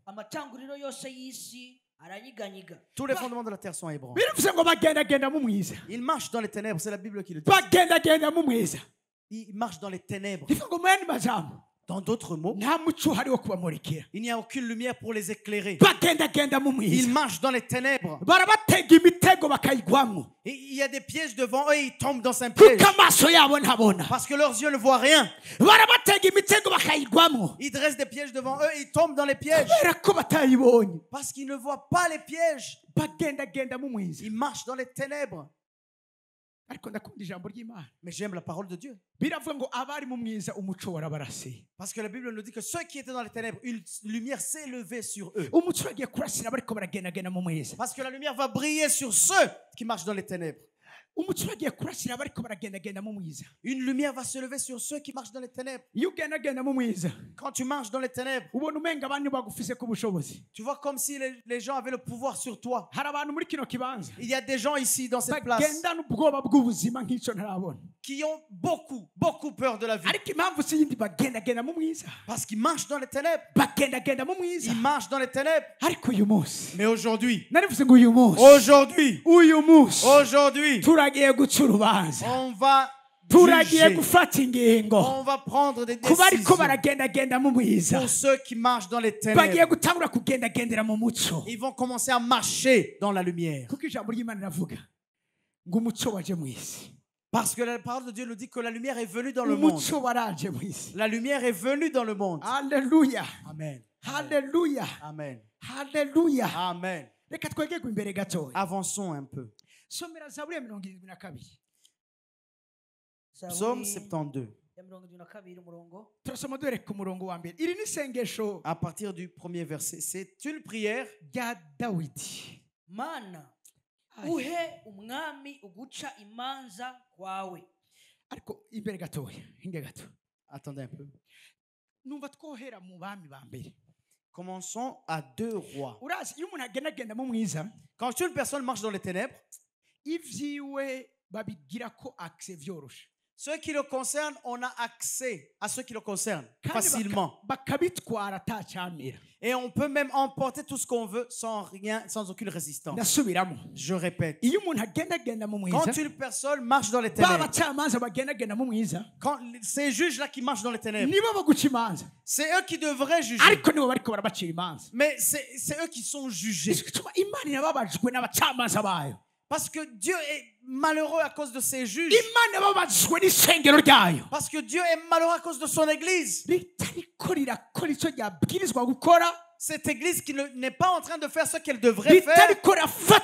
Tous les fondements de la terre sont ébranlés. Ils marchent dans les ténèbres, c'est la Bible qui le dit. Ils marchent dans les ténèbres. Dans d'autres mots, il n'y a aucune lumière pour les éclairer. Ils marchent dans les ténèbres. Et il y a des pièges devant eux et ils tombent dans un piège. Parce que leurs yeux ne voient rien. Ils dressent des pièges devant eux et ils tombent dans les pièges. Parce qu'ils ne voient pas les pièges. Ils marchent dans les ténèbres. Mais j'aime la parole de Dieu. Parce que la Bible nous dit que ceux qui étaient dans les ténèbres, une lumière s'est levée sur eux. Parce que la lumière va briller sur ceux qui marchent dans les ténèbres. Une lumière va se lever sur ceux qui marchent dans les ténèbres. Quand tu marches dans les ténèbres, tu vois comme si les gens avaient le pouvoir sur toi. Il y a des gens ici dans cette place qui ont beaucoup peur de la vie. Parce qu'ils marchent dans les ténèbres. Ils marchent dans les ténèbres. Mais aujourd'hui, on va juger. On va prendre des décisions pour ceux qui marchent dans les ténèbres. Ils vont commencer à marcher dans la lumière. Parce que la parole de Dieu nous dit que la lumière est venue dans le monde. La lumière est venue dans le monde. Alléluia. Amen. Alléluia. Amen. Alléluia. Amen. Avançons un peu. Psaume 72. À partir du premier verset, c'est une prière. uhe umwami uguca imanza kwawe. Ariko imbere gatoya, hinge gato. Attendez un peu. Numva twohera mu bami ba mbere. Commençons à 2 rois. Urazi iyo umuntu agenda mu mwiza, quand une personne marche dans les ténèbres, ivyiwe babigira ko accès vyoroshe. Ce qui le concerne, on a accès à ce qui le concerne facilement. Et on peut même emporter tout ce qu'on veut sans rien, sans aucune résistance. Je répète. Quand une personne marche dans les ténèbres, quand ces juges-là qui marchent dans les ténèbres, c'est eux qui devraient juger. Mais c'est eux qui sont jugés. Parce que Dieu est malheureux à cause de ses juges. Parce que Dieu est malheureux à cause de son église. Cette église qui n'est pas en train de faire ce qu'elle devrait faire.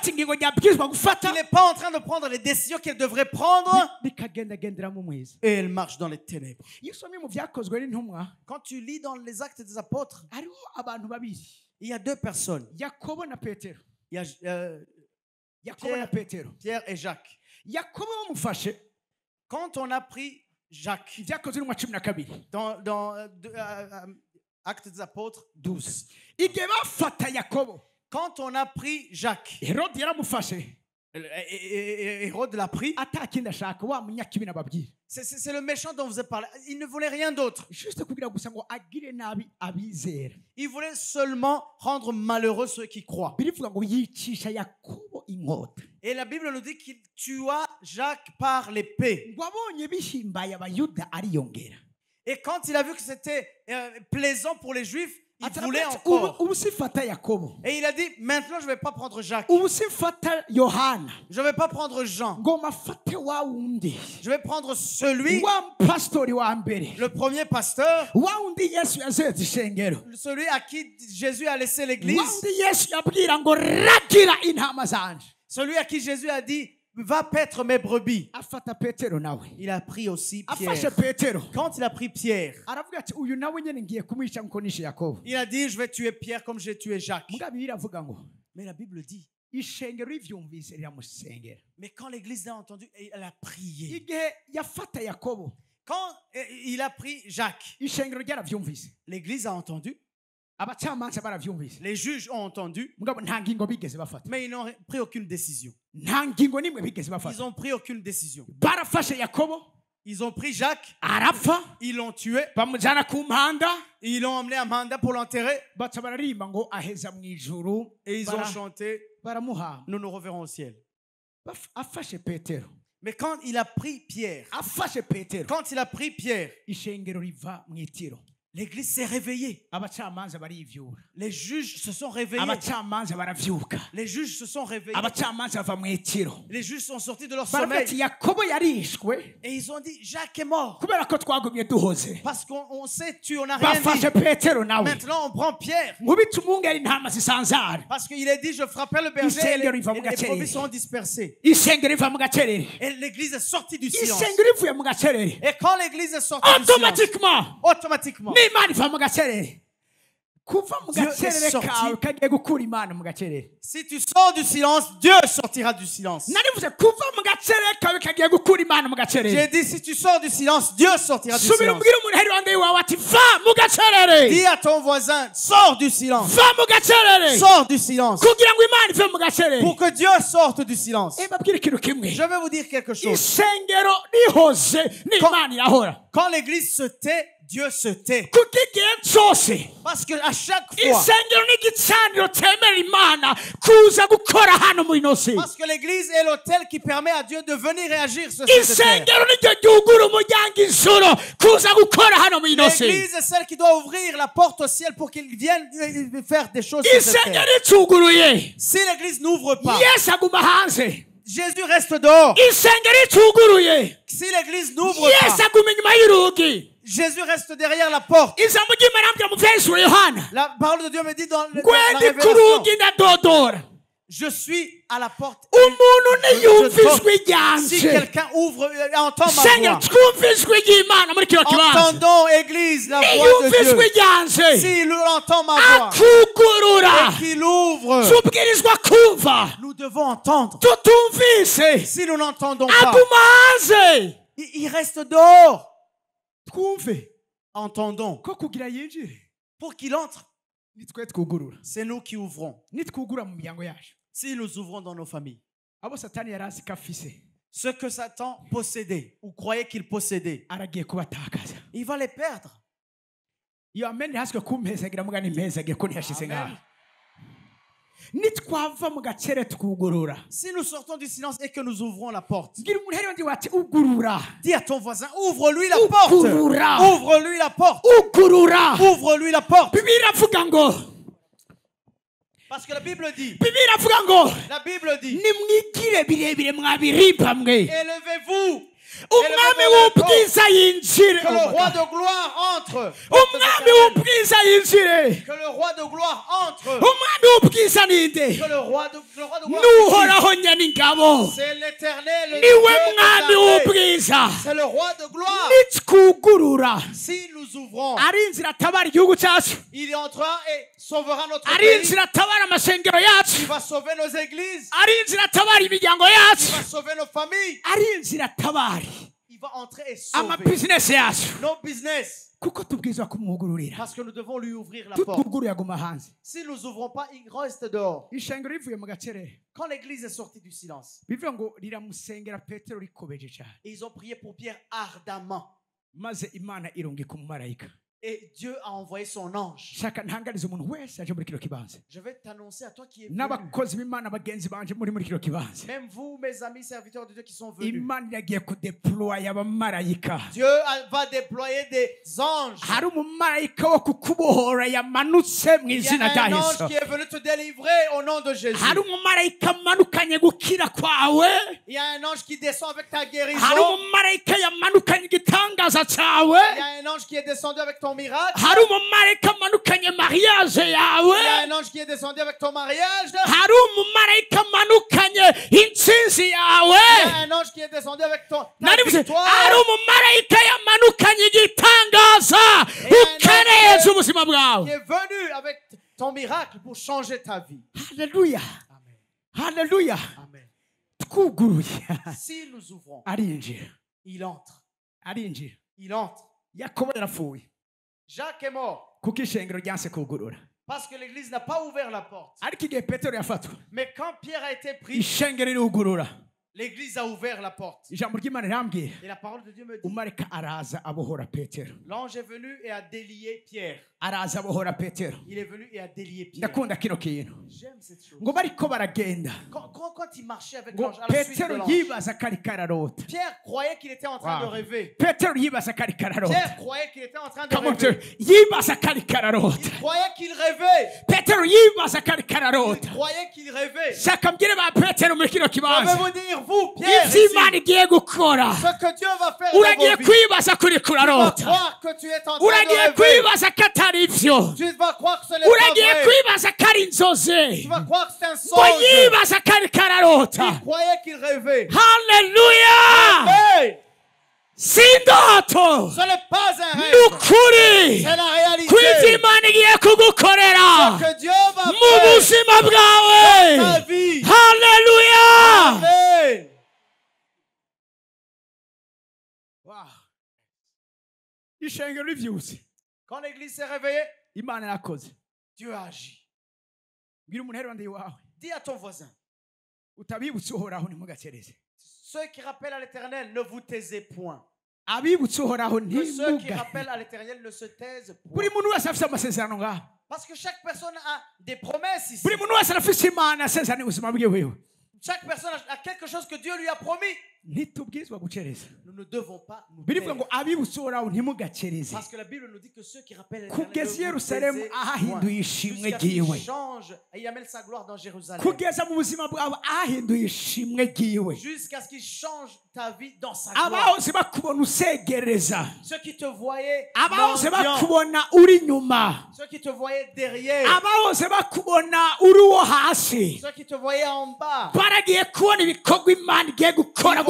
Qui n'est pas en train de prendre les décisions qu'elle devrait prendre. Et elle marche dans les ténèbres. Quand tu lis dans les Actes des Apôtres, il y a deux personnes. Il y a Pierre et Jacques. Quand on a pris Jacques dans Actes des Apôtres 12, quand on a pris Jacques, Hérode l'a pris. C'est le méchant dont vous avez parlé. Il ne voulait rien d'autre. Il voulait seulement rendre malheureux ceux qui croient. Et la Bible nous dit qu'il tua Jacques par l'épée. Et quand il a vu que c'était plaisant pour les Juifs, il voulait encore. Et il a dit, maintenant je ne vais pas prendre Jacques. Je ne vais pas prendre Jean. Je vais prendre celui, le premier pasteur, celui à qui Jésus a laissé l'église, celui à qui Jésus a dit, va paître mes brebis. Il a pris aussi Pierre. Quand il a pris Pierre, il a dit, je vais tuer Pierre comme j'ai tué Jacques. Mais la Bible dit, mais quand l'église l'a entendu, elle a prié. Quand il a pris Jacques, l'église a entendu. Les juges ont entendu, mais ils n'ont pris aucune décision. Ils n'ont pris aucune décision. Ils ont pris Jacques, ils l'ont tué, ils l'ont emmené à Manda pour l'enterrer, et ils ont chanté, nous nous reverrons au ciel. Mais quand il a pris Pierre, l'église s'est réveillée. Les juges se sont réveillés. Les juges se sont réveillés. Les juges sont sortis de leur sommeil. Et ils ont dit, Jacques est mort. Parce qu'on s'est tué, on n'a rien dit. Maintenant on prend Pierre. Parce qu'il a dit, je frapperai le berger et les brebis seront dispersées. Et l'église est sortie du silence. Et quand l'église est sortie du silence, automatiquement, Dieu est sorti. Si tu sors du silence, Dieu sortira du silence. J'ai dit, si tu sors du silence, Dieu sortira du silence. Dis à ton voisin, sors du silence. Sors du silence. Pour que Dieu sorte du silence. Je vais vous dire quelque chose. Quand l'église se tait, Dieu se tait. Parce que à chaque fois, parce que l'église est l'autel qui permet à Dieu de venir réagir sur cette terre. L'église est celle qui doit ouvrir la porte au ciel pour qu'il vienne faire des choses sur cette terre. Si l'église n'ouvre pas, Jésus reste dehors. Si l'église n'ouvre pas, Jésus reste derrière la porte. La parole de Dieu me dit dans la révélation, je suis à la porte. Si quelqu'un ouvre, entend ma voix. Entendons, Église, la voix de Dieu. S'il entend ma voix et qu'il ouvre, nous devons entendre. Si nous n'entendons pas, il reste dehors. Entendons. Pour qu'il entre, c'est nous qui ouvrons. Si nous ouvrons dans nos familles, ce que Satan possédait ou croyait qu'il possédait. Il va les perdre. Amen. Si nous sortons du silence et que nous ouvrons la porte, dis à ton voisin, ouvre-lui la porte. Ouvre-lui la porte. Ouvre-lui la porte. Parce que la Bible dit, élevez-vous. Que le roi de gloire entre. Que le roi de gloire entre. Que le roi de gloire. C'est l'Éternel. C'est le roi de gloire. Si nous ouvrons, il entrera et sauvera notre pays. Il va sauver nos églises. Il va sauver nos familles. Il va entrer et sauver nos business. Parce que nous devons lui ouvrir la porte. Si nous n'ouvrons pas, il reste dehors. Quand l'église est sortie du silence, ils ont prié pour Pierre ardemment. Et Dieu a envoyé son ange. Je vais t'annoncer à toi qui es venu. Même vous, mes amis serviteurs de Dieu qui sont venus. Dieu va déployer des anges. Il y a un ange qui est venu te délivrer au nom de Jésus. Il y a un ange qui descend avec ta guérison. Il y a un ange qui est descendu avec ton miracle. Il y a un ange qui est descendu avec ton mariage. Il y a un ange qui est descendu avec ta victoire. Qui est venu avec ton miracle pour changer ta vie. Alléluia. Alléluia. Amen. Si nous ouvrons, il entre. Il entre. Jacques est mort parce que l'église n'a pas ouvert la porte. Mais quand Pierre a été pris, l'église a ouvert la porte. Et la parole de Dieu me dit, l'ange est venu et a délié Pierre. Il est venu et a délié Pierre. J'aime cette chose. Quand il marchait avec l'ange à la suite de l'ange, Pierre croyait qu'il était en train de rêver. Pierre croyait qu'il était en train de rêver. Il croyait qu'il rêvait. Il croyait qu'il rêvait. Je vais vous dire, vous, Pierre, ici, ce que Dieu va faire dans vos vies, tu vas croire que tu es en train de rêver. Tu vas croire que ce n'est pas vrai. Tu vas croire que c'est un songe. Il croyait qu'il rêvait. Alléluia. Amen. Ce n'est pas un rêve. C'est la réalité. Ce que Dieu va faire dans ta vie. Alléluia. Amen. Wow. Quand l'église s'est réveillée, Dieu a agi. Dis à ton voisin, ceux qui rappellent à l'Éternel, ne vous taisez point. Que ceux qui rappellent à l'Éternel ne se taisent point. Parce que chaque personne a des promesses ici. Chaque personne a quelque chose que Dieu lui a promis. Nous ne devons pas nous taire. Parce que la Bible nous dit que ceux qui rappellent l'Éternel jusqu'à qu'il change et il amène sa gloire dans Jérusalem. Jusqu'à ce qu'il change ta vie dans sa gloire. Ceux qui te voyaient mendiant, ceux qui te voyaient derrière, ceux qui te voyaient en bas,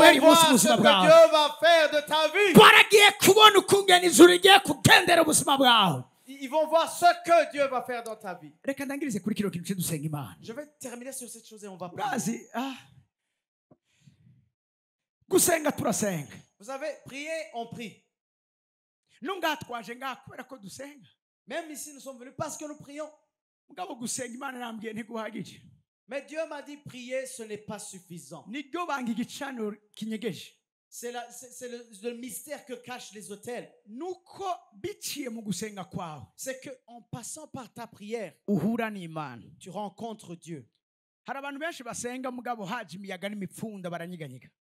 ils vont voir ce que Dieu va faire de ta vie. Ils vont voir ce que Dieu va faire dans ta vie. Je vais terminer sur cette chose et on va prier. Vous avez prié, on prie. Même ici, nous sommes venus parce que nous prions. Mais Dieu m'a dit prier, ce n'est pas suffisant. C'est le mystère que cachent les autels. C'est qu'en passant par ta prière, tu rencontres Dieu.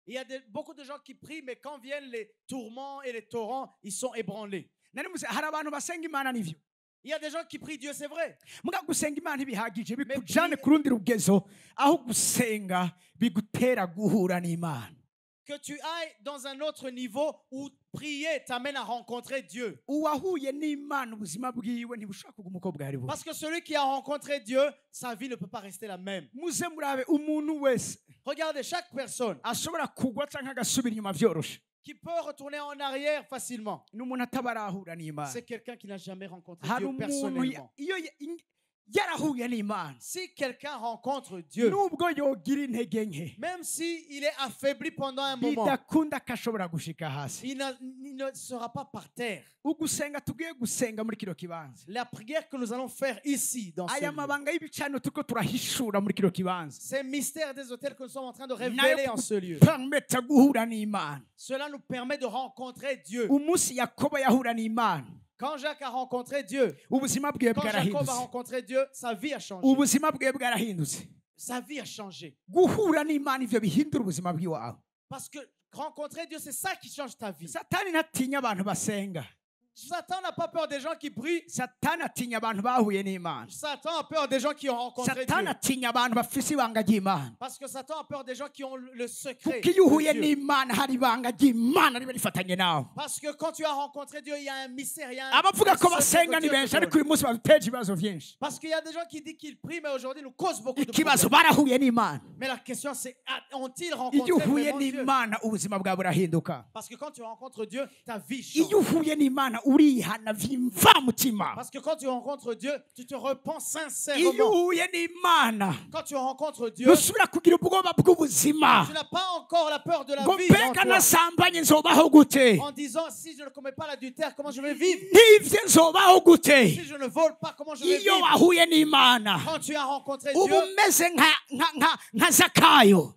Il y a beaucoup de gens qui prient, mais quand viennent les tourments et les torrents, ils sont ébranlés. Il y a des gens qui prient Dieu, c'est vrai. Que tu ailles dans un autre niveau où prier t'amène à rencontrer Dieu. Parce que celui qui a rencontré Dieu, sa vie ne peut pas rester la même. Regardez, chaque personne qui peut retourner en arrière facilement, c'est quelqu'un qui n'a jamais rencontré Dieu personnellement. Si quelqu'un rencontre Dieu, même s'il est affaibli pendant un moment, il ne sera pas par terre. La prière que nous allons faire ici, dans ce lieu, ces mystères des autels que nous sommes en train de révéler en ce lieu, cela nous permet de rencontrer Dieu. Quand Jacques a rencontré Dieu, quand Jacob a rencontré Dieu, sa vie a changé. Sa vie a changé. Parce que rencontrer Dieu, c'est ça qui change ta vie. Satan n'a pas peur des gens qui prient. Satan a peur des gens qui ont rencontré Dieu. Parce que Satan a peur des gens qui ont le secret de Dieu. Parce que quand tu as rencontré Dieu, il y a un mystère, il y a un secret que Dieu te donne. Parce qu'il y a des gens qui disent qu'ils prient, mais aujourd'hui nous causent beaucoup de problèmes. Mais la question c'est, ont-ils rencontré vraiment Dieu? Parce que quand tu rencontres Dieu, ta vie change. Parce que quand tu rencontres Dieu, tu te repens sincèrement. Quand tu rencontres Dieu, tu n'as pas encore la peur de la vie en toi. En disant, si je ne commets pas l'adultère, comment je vais vivre? Si je ne vole pas, comment je vais vivre? Quand tu as rencontré Dieu,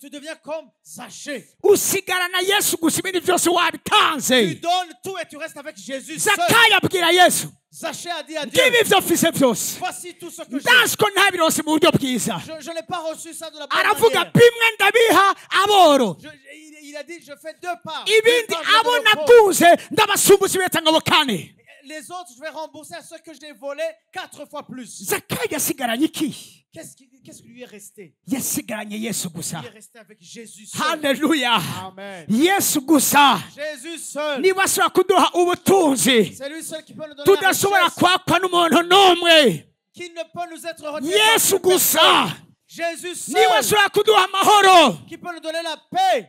tu deviens comme Zachée. Tu donnes tout et tu restes avec Jésus seul. Zachée a dit à Dieu, voici tout ce que j'ai. Je n'ai pas reçu ça de la bonne manière. Il a dit, je fais 2 parts. Les autres, je vais rembourser à ceux que j'ai volés 4 fois plus. Qu'est-ce qui lui est resté? Il est resté avec Jésus seul. Alléluia. Amen. Jésus seul. C'est lui seul qui peut nous donner la richesse. Qui ne peut nous être retiré. Jésus seul qui peut nous donner la paix,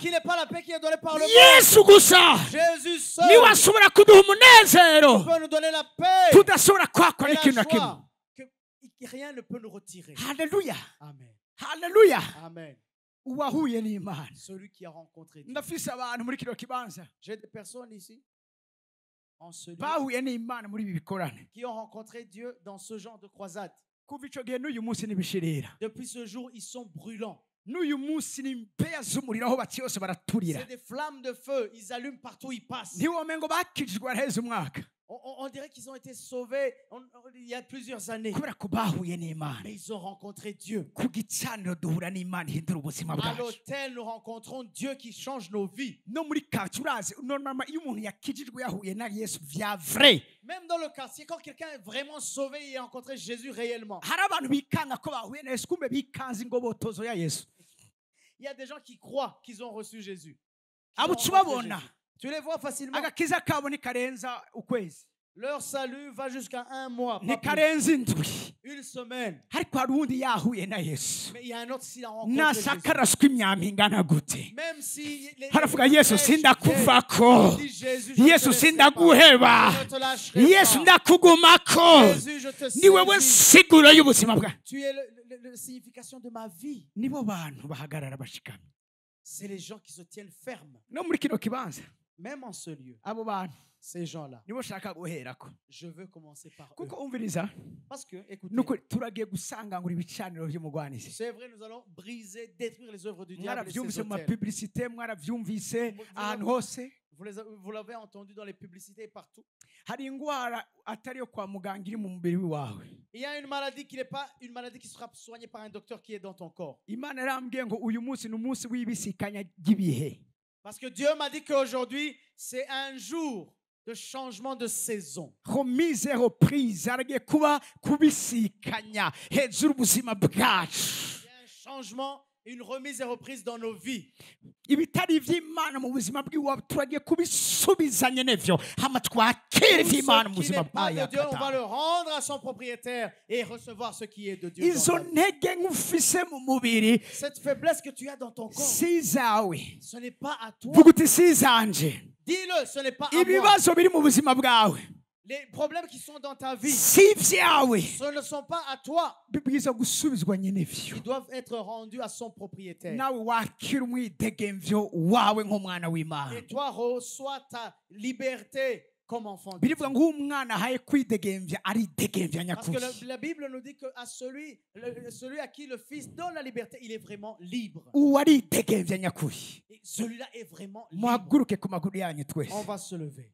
qui n'est pas la paix qui est donnée par le monde. Jésus seul qui peut nous donner la paix et la joie que rien ne peut nous retirer. Alléluia. Amen. Alléluia. Amen. Celui qui a rencontré Dieu. J'ai des personnes ici en ce lieu qui ont rencontré Dieu dans ce genre de croisade. Depuis ce jour, ils sont brûlants. C'est des flammes de feu. Ils allument partout où ils passent. On dirait qu'ils ont été sauvés il y a plusieurs années. Mais ils ont rencontré Dieu. À l'autel, nous rencontrons Dieu qui change nos vies. Même dans le quartier, quand quelqu'un est vraiment sauvé et a rencontré Jésus réellement, il y a des gens qui croient qu'ils ont reçu Jésus. Tu les vois facilement. Leur salut va jusqu'à 1 mois. Une semaine. Mais il y a un autre qui a rencontré Jésus. Même si Jésus je te saisis. Tu es la signification de ma vie. C'est les gens qui se tiennent fermes. même en ce lieu, abo bantu ces gens-là, nibo shaka guherako je veux commencer par eux. kuko umviriza Parce que, écoutez, nuko turagiye gusangangura ibicaniro by'umugwanizi c'est vrai, nous allons briser, détruire les œuvres du diable et ses mwaravyumvise mu autels. mapublicité mwaravyumvise ahantu hose Vous l'avez entendu dans les publicités partout. hari ingwara atari yo kwa muganga iri mu mubiri wawe. Il y a une maladie qui n'est pas une maladie qui sera soignée par un docteur qui est dans ton corps. Imana yarambwiye ngo uyu munsi ni umunsi w'ibisikanya ry'ibihe. Parce que Dieu m'a dit qu'aujourd'hui, c'est un jour de changement de saison. Remise et reprise aragiye kuba kubisikanya hejuru ubuzima bwacu. Il y a un changement, une remise et reprise dans nos vies. Ibitari ivy'Imana mu buzima bw'iwawe turagiye kubisubizanya n'ivyo hama twakira ivy'Imana mu Tout ce qui buzima n'est pas de Dieu, on va bwawe. le rendre à son propriétaire et recevoir ce qui est de Dieu. Izo dans ta vie. ntege nk'ufise mu mubiri Cette faiblesse que tu as dans ton corps, si izawe. ce n'est pas à toi. Vuga uti si izanje. Dis-le, ce n'est pas à moi. Ibibazo biri mu buzima bwawe Les problèmes qui sont dans ta vie, si ivyawe. ce ne sont pas à toi. Bibwiza gusubizwa nyene ivyo. Ils doivent être rendus à son propriétaire. Nawe wakira umwidegemvyo wawe nk'umwana w'Imana. Et toi, reçois ta liberté comme enfant de Dieu. Birivuga ngo umwana ahaye kwidegemvya aridegemvya Parce que nyakuri. la Bible nous dit que à celui à qui le Fils donne la liberté, il est vraiment libre. Uwo aridegemvya nyakuri. Et celui-là est vraiment libre. Muhaguruke ku maguru yanyu twese. On va se lever.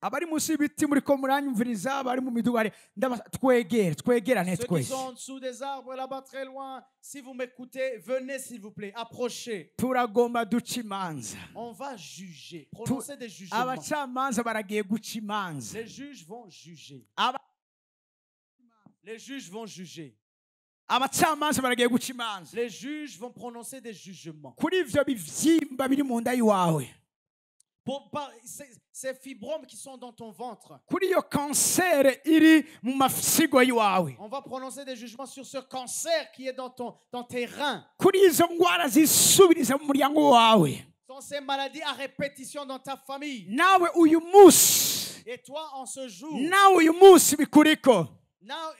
Abari munsi y'ibiti muriko muranyumviriza abari mu midugare twegerane Ceux qui twese. sont en dessous des arbres là-bas très loin, si vous m'écoutez, venez s'il vous plaît, approchez. Turagomba duca imanza. On va juger, prononcer des jugements. Abacamanza baragiye guca imanza. Les juges vont juger. Les juges vont juger. Abacamanza baragiye guca imanza. Les juges vont prononcer des jugements. Kuri ivyo bivyimba biri mu nda yiwawe. Ces fibromes qui sont dans ton ventre. Kuri iyo kansere iri mu mafyigo yiwawe. On va prononcer des jugements sur ce cancer qui est dans tes reins. Kuri izo ngwara zisubiriza mu muryango wawe. Sont ces maladies à répétition dans ta famille. Nawe uyu munsi. Et toi en ce jour. Nawe uyu munsi bikuriko.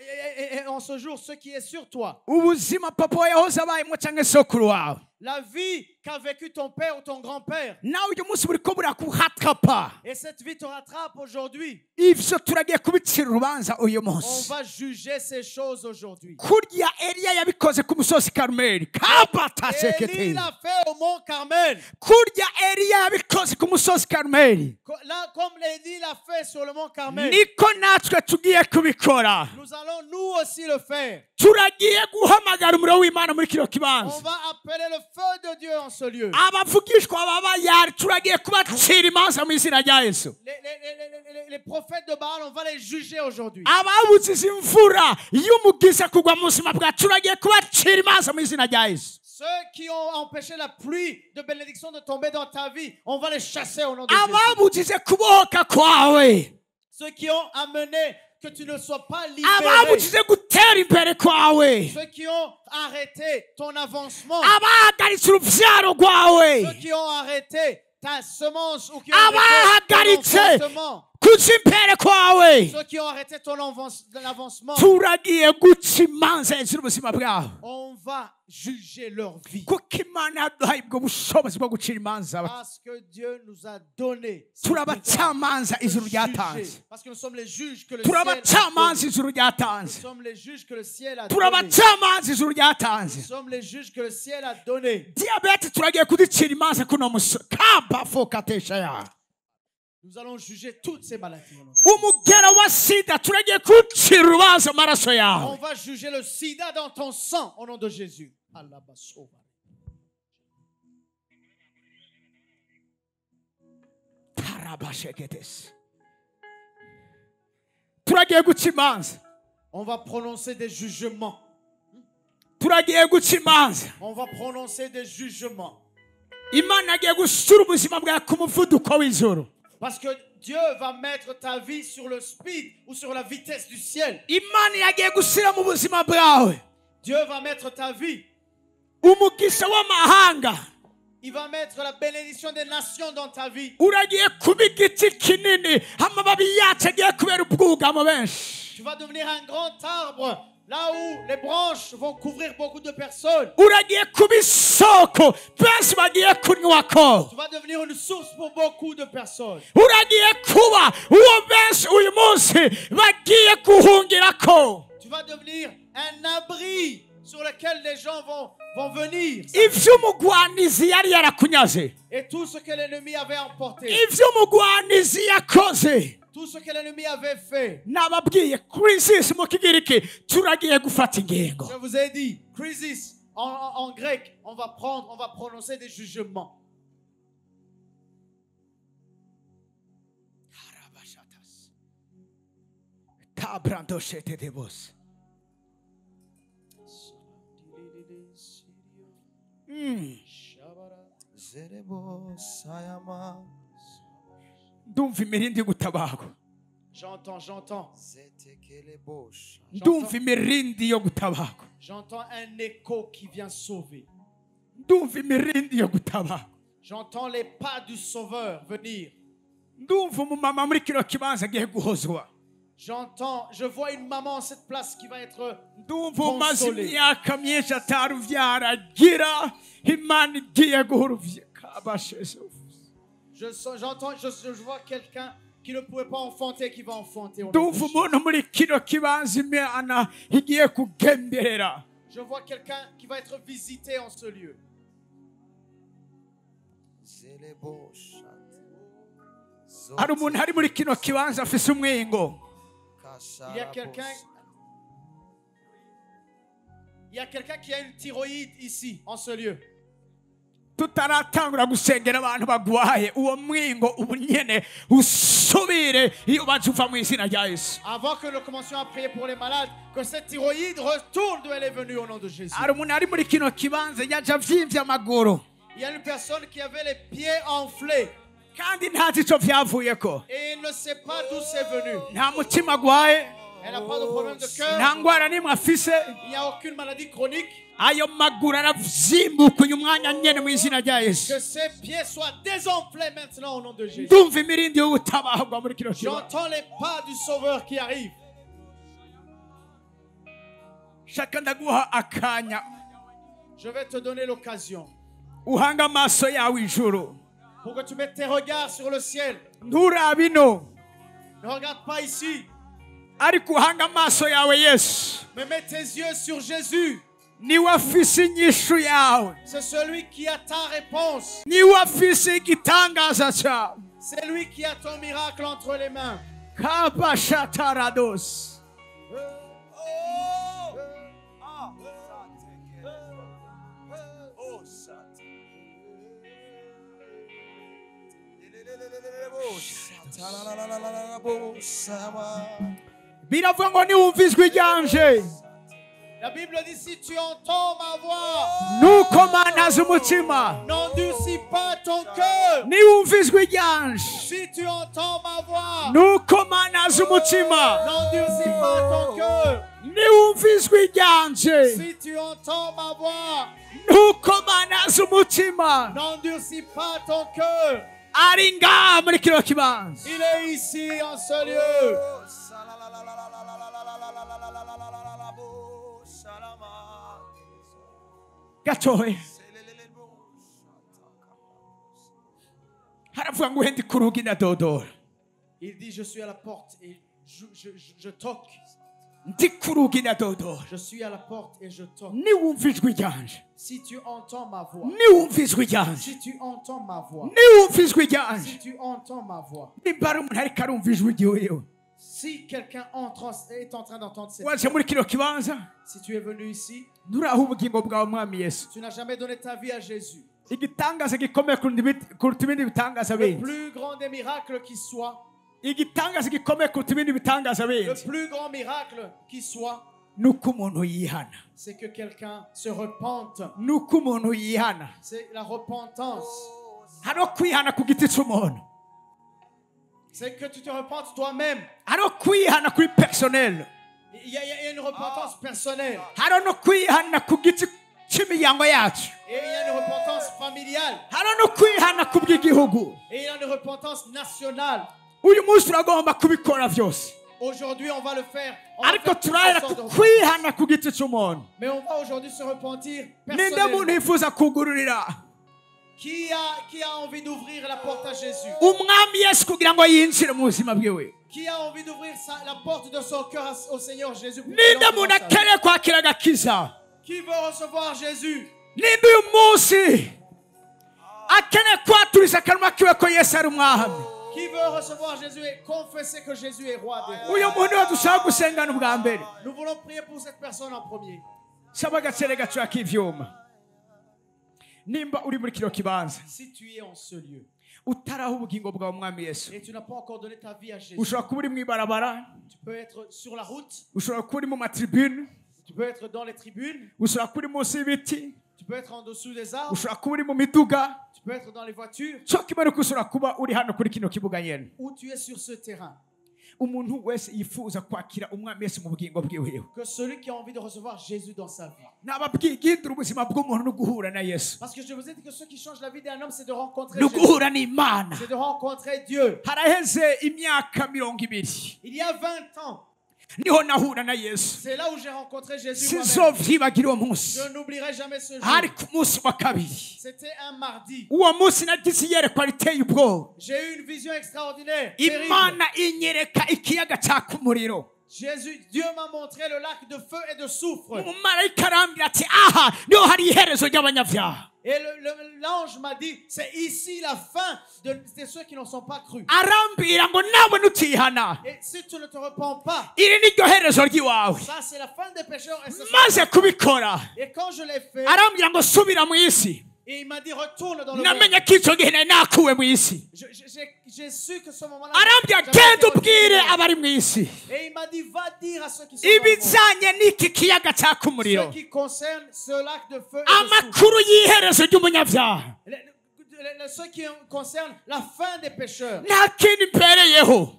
Et en ce jour, ce qui est sur toi. Ubuzima papa yahoze abayemo canke sokuru wawe. La vie qu'a vécu ton père ou ton grand-père. Nawe uyu munsi buriko burakuhatapa. Et cette vie te rattrape aujourd'hui. Ivyo turagiye kubicira urubanza uyu On munsi. va juger ces choses aujourd'hui. Kurya Eliya yabikoze ku musozi Karumeli. Élie l'a fait au mont Carmel. Kurya Eliya yabikoze ku musozi Karumeli. Là, comme Élie l'a fait sur le mont Carmel. Niko natwe tugiye kubikora. Nous allons nous aussi le faire. Turagiye guhamagara umuriro w'Imana muri kino On kibanza. va appeler le feu de Dieu en ce lieu. Abavugishwa babayari turagiye kubacira imanza mu izina rya Yesu. Les prophètes de Baal, on va les juger aujourd'hui. Ababuzize imvura y'umugisha kugwa mu buzima bwacu turagiye kubacira imanza mu izina rya Yesu. Ceux qui ont empêché la pluie de bénédiction de tomber dans ta vie, on va les chasser au nom de Jésus. Ababuzize kubohoka kwawe. Ceux qui ont amené que tu ne sois pas libéré. Ababuzize gutera imbere kwawe. Ceux qui ont arrêté ton avancement. Abahagaritse uruvyaro rwawe. Ceux qui ont arrêté ta semence ou qui ont arrêté ton avancement. kuja imbere kwawe. Ceux qui ont arrêté ton avancement. Turagiye guca imanza hejuru ubuzima bwawe. On va juger leur vie. Kuko Imana yaduhaye ubwo bushobozi bwo gucira imanza. Parce que Dieu nous a donné. Turabacamanza ijuru ryatanze. Parce que nous sommes les juges que le ciel a Turabacamanza ijuru donné. ryatanze. Nous sommes les juges que le ciel a donné. Turabacamanza ijuru ryatanze. Nous sommes les juges que le ciel a donné. Diabete turagiye kudicira imanza kuno musoro. Kabafo katesha ya. Nous allons juger toutes ces maladies. Umugera wa sida turagiye kucira urubanza amaraso yawe. On va juger le sida dans ton sang au nom de Jésus. Turagiye guca imanza. On va prononcer des jugements. Turagiye guca imanza. On va prononcer des jugements. Imana agiye gusura ubuzima bwawe ku muvuduko w'ijoro. Parce que Dieu va mettre ta vie sur le speed ou sur la vitesse du ciel. Imana yagiye gusira mu buzima bwawe. Dieu va mettre ta vie. Umugisha w'amahanga. Il va mettre la bénédiction des nations dans ta vie. Uragiye kuba igiti kinini amababi yacu agiye kubera ubwugamo benshi. Tu vas devenir un grand arbre là où les branches vont couvrir beaucoup de personnes. Tu vas devenir une source pour beaucoup de personnes. Tu vas devenir un abri sur lequel les gens vont venir. Et tout ce que l'ennemi avait emporté. Tout ce que l'ennemi avait fait. Je vous ai dit, crisis en grec, on va prononcer des jugements. J'entends. J'entends un écho qui vient sauver. J'entends les pas du Sauveur venir. Je vois une maman en cette place qui va être consolée. Je vois quelqu'un qui ne pouvait pas enfanter, qui va enfanter. Je vois quelqu'un qui va être visité en ce lieu. Il y a quelqu'un qui a une thyroïde ici, en ce lieu. tutaratangura gusengera abantu bagwaye uwo mwingo ubunyene usubire iyo bazuva mu izina rya Yesu. Avant que nous commencions à prier pour les malades, que cette thyroïde retourne d'où elle est venue au nom de Jésus. Ari umuntu ari muri kino kibanza yaje avyimvye amaguru. Il y a une personne qui avait les pieds enflés. Kandi ntazi ico vyavuyeko. Et il ne sait pas d'où c'est venu. Nta mutima gwaye. Elle n'a pas de problème de cœur. Nta ngwara nimwe afise. Il n'y a aucune maladie chronique. Ayo maguru aravzimbuka uyu mwanya nyene mu izina rya Yesu. Que ses pieds soient désenflés maintenant au nom de Jésus. Ndumva imirindi y'ubutabaho muri kino kibanza. J'entends les pas du Sauveur qui arrivent. Shaka ndaguha akanya. Je vais te donner l'occasion. Uhanga amaso yawe ijuru. Pour que tu mettes tes regards sur le ciel. Nturabino. Ne regarde pas ici. Ariko uhanga amaso yawe Yesu. Mais mets tes yeux sur Jésus. Niwe afise inyishu yawe. C'est celui qui a ta réponse. Niwe afise igitangaza cyawe. C'est lui qui a ton miracle entre les mains. Kabashatarados. Biravuga ngo niwumva ijwi ryanje. La Bible dit si tu entends ma voix, nukomantaza umutima. N'endurcis pas ton cœur. Niwumva ijwi ryanje. Si tu entends ma voix, nukomantaza umutima. N'endurcis pas ton cœur. Niwumva ijwi ryanje. Si tu entends ma voix, nukomantaza umutima. N'endurcis pas ton cœur. Ari ngaha muri kino kibanza. Il est ici en ce lieu. Gatoya. Haravuga ngo hendi ku rugi na dodora. Il dit je suis à la porte et je toque. Ndi ku rugi na dodora. Je suis à la porte et je toque. Niwumva ijwi ryanje. Si tu entends ma voix. Niwumva ijwi ryanje. Si tu entends ma voix. Niwumva ijwi ryanje. Si tu entends ma voix. Nimbara umuntu ariko arumva ijwi ryiwe. Si quelqu'un est en train d'entendre cette voix, si tu es venu ici, tu n'as jamais donné ta vie à Jésus. Le plus grand des miracles qui soit, le plus grand miracle qui soit, c'est que quelqu'un se repente. C'est la repentance. C'est que tu te repentes toi-même. Il y a une repentance personnelle. Et il y a une repentance familiale. Et il y a une repentance nationale. Aujourd'hui, on va le faire. ariko turahera kwihana ku giti cy'umuntu. Mais on va aujourd'hui se repentir Ninde muntu personnellement. yifuza kugururira Qui a envie d'ouvrir la porte à Jésus? umwami Yesu kugira ngo yinjire mu buzima bwiwe? Qui a envie d'ouvrir la porte de son cœur au Seigneur Jésus? Pour qu'il Ninde entre muntu dans sa vie? akeneye kwakira agakiza? Qui veut recevoir Jésus? Ninde uyu munsi akeneye kwaturiza akanwa kiwe ko Yesu ari umwami? Qui veut recevoir Jésus et confesser que Jésus est roi des rois? Uyu muntu we dushaka gusengana ubwa mbere. Nous voulons prier pour cette personne en premier. Saba agacere gacura k'ivyuma. Nimba uri muri kino kibanza Si tu es en ce lieu utaraho ubugingo bwawe umwami Yesu, et tu n'as pas encore donné ta vie à Jésus, ushobora kuba uri mu ibarabara, tu peux être sur la route, ushobora kuba uri mu matribune, tu peux être dans les tribunes, ushobora kuba uri munsi y'ibiti, tu peux être en dessous des arbres, ushobora kuba uri mu miduga, tu peux être dans les voitures, cyo kimwe nuko ushobora kuba uri hano kuri kino kibuga nyene. ou tu es sur ce terrain. Umuntu wese yifuza kwakira umwami Yesu mu bugingo bwiwe. Que celui qui a envie de recevoir Jésus dans sa vie. Nababwiye igihindura ubuzima bw'umuntu no guhura na Yesu, Parce que je vous ai dit que ce qui change la vie d'un homme, c'est de rencontrer no Jésus. guhura n'Imana. C'est de rencontrer Dieu. Haraheze imyaka 20. Il y a 20 ans, niho nahura na Yesu. c'est là où j'ai rencontré Jésus moi-même. Sinzovyibagira uwo munsi. Je n'oublierai jamais ce jour. Hari ku munsi wa kabiri. C'était un mardi. Uwo munsi nagize iyerekwa riteye ubwoba. J'ai eu une vision extraordinaire. Terrible. Imana inyereka ikiyaga caka umuriro. Dieu m'a montré le lac de feu et de soufre. Umumarayika arambwira ati aha niho hari iherezo ry'abanyabyaha. Et l'ange m'a dit, c'est ici la fin de ceux qui n'en sont pas crus. Arambwira ngo nawe nutihana, Et si tu ne te repens pas, iri niryo herezo ry'iwawe. ça c'est la fin des pécheurs. Maze kubikora Et quand je l'ai fait, arambwira ngo subira mu isi. et il m'a dit, retourne dans le monde. Namenye ko icyo gihe nari nakuwe mu isi. J'ai su que ce moment-là, Arambwira j'avais été genda ubwire retourné. abari mu isi Et il m'a dit, va dire à ceux qui sont dans le monde, ibijyanye n'iki kiyaga caka umuriro, ce qui concerne ce lac de feu et de soufre. amakuru y'iherezo ry'umunyabyaha. Ce qui concerne la fin des pécheurs. Nta kindi mpereyeho.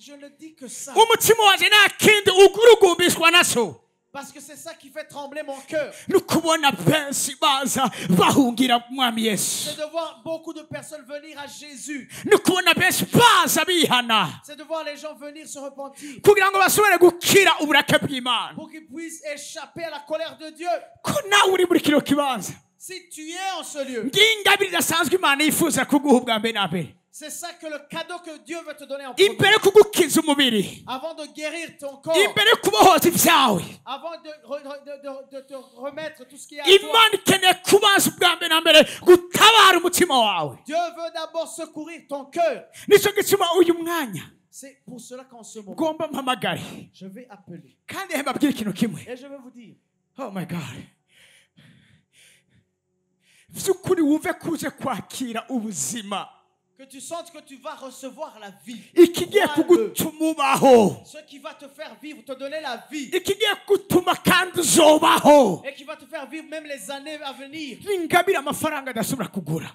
Je ne dis que ça. Umutima waje nta kindi ugurugumbishwa naso. Parce que c'est ça qui fait trembler mon cœur. Nukubona benshi baza bahungira mwami Yesu. C'est de voir beaucoup de personnes venir à Jésus. Nukubona benshi baza bihana C'est de voir les gens venir se repentir. kugira ngo basubire gukira uburake bw'Imana. Pour qu'ils puissent échapper à la colère de Dieu. Ko nawe uri muri kino kibanza, Si tu es en ce lieu, ngingabire idasanzwe Imana yifuza kuguha ubwa mbere na mbere. c'est ça que le cadeau que Dieu veut te donner en premier. Imbere yo kugukiza umubiri, Avant de guérir ton corps, imbere yo kubohoza ibyawe, avant de te remettre tout ce qui est à toi, Imana ikeneye kubanza ubwa mbere na mbere gutabara umutima wawe. Dieu veut d'abord secourir ton cœur. Nicyo gituma uyu mwanya C'est pour cela qu'en ce moment, ngomba mpamagare je vais appeler. kandi mbabwire ikintu kimwe. Et je vais vous dire, Oh my God. Vyukuri wumve kuje kwakira ubuzima que tu sentes que tu vas recevoir la vie. ikigiye Crois-le. kugutuma ubaho, Ce qui va te faire vivre, te donner la vie. ikigiye gutuma kandi uzobaho. Et qui va te faire vivre même les années à venir. N'ingabire amafaranga adashobora kugura,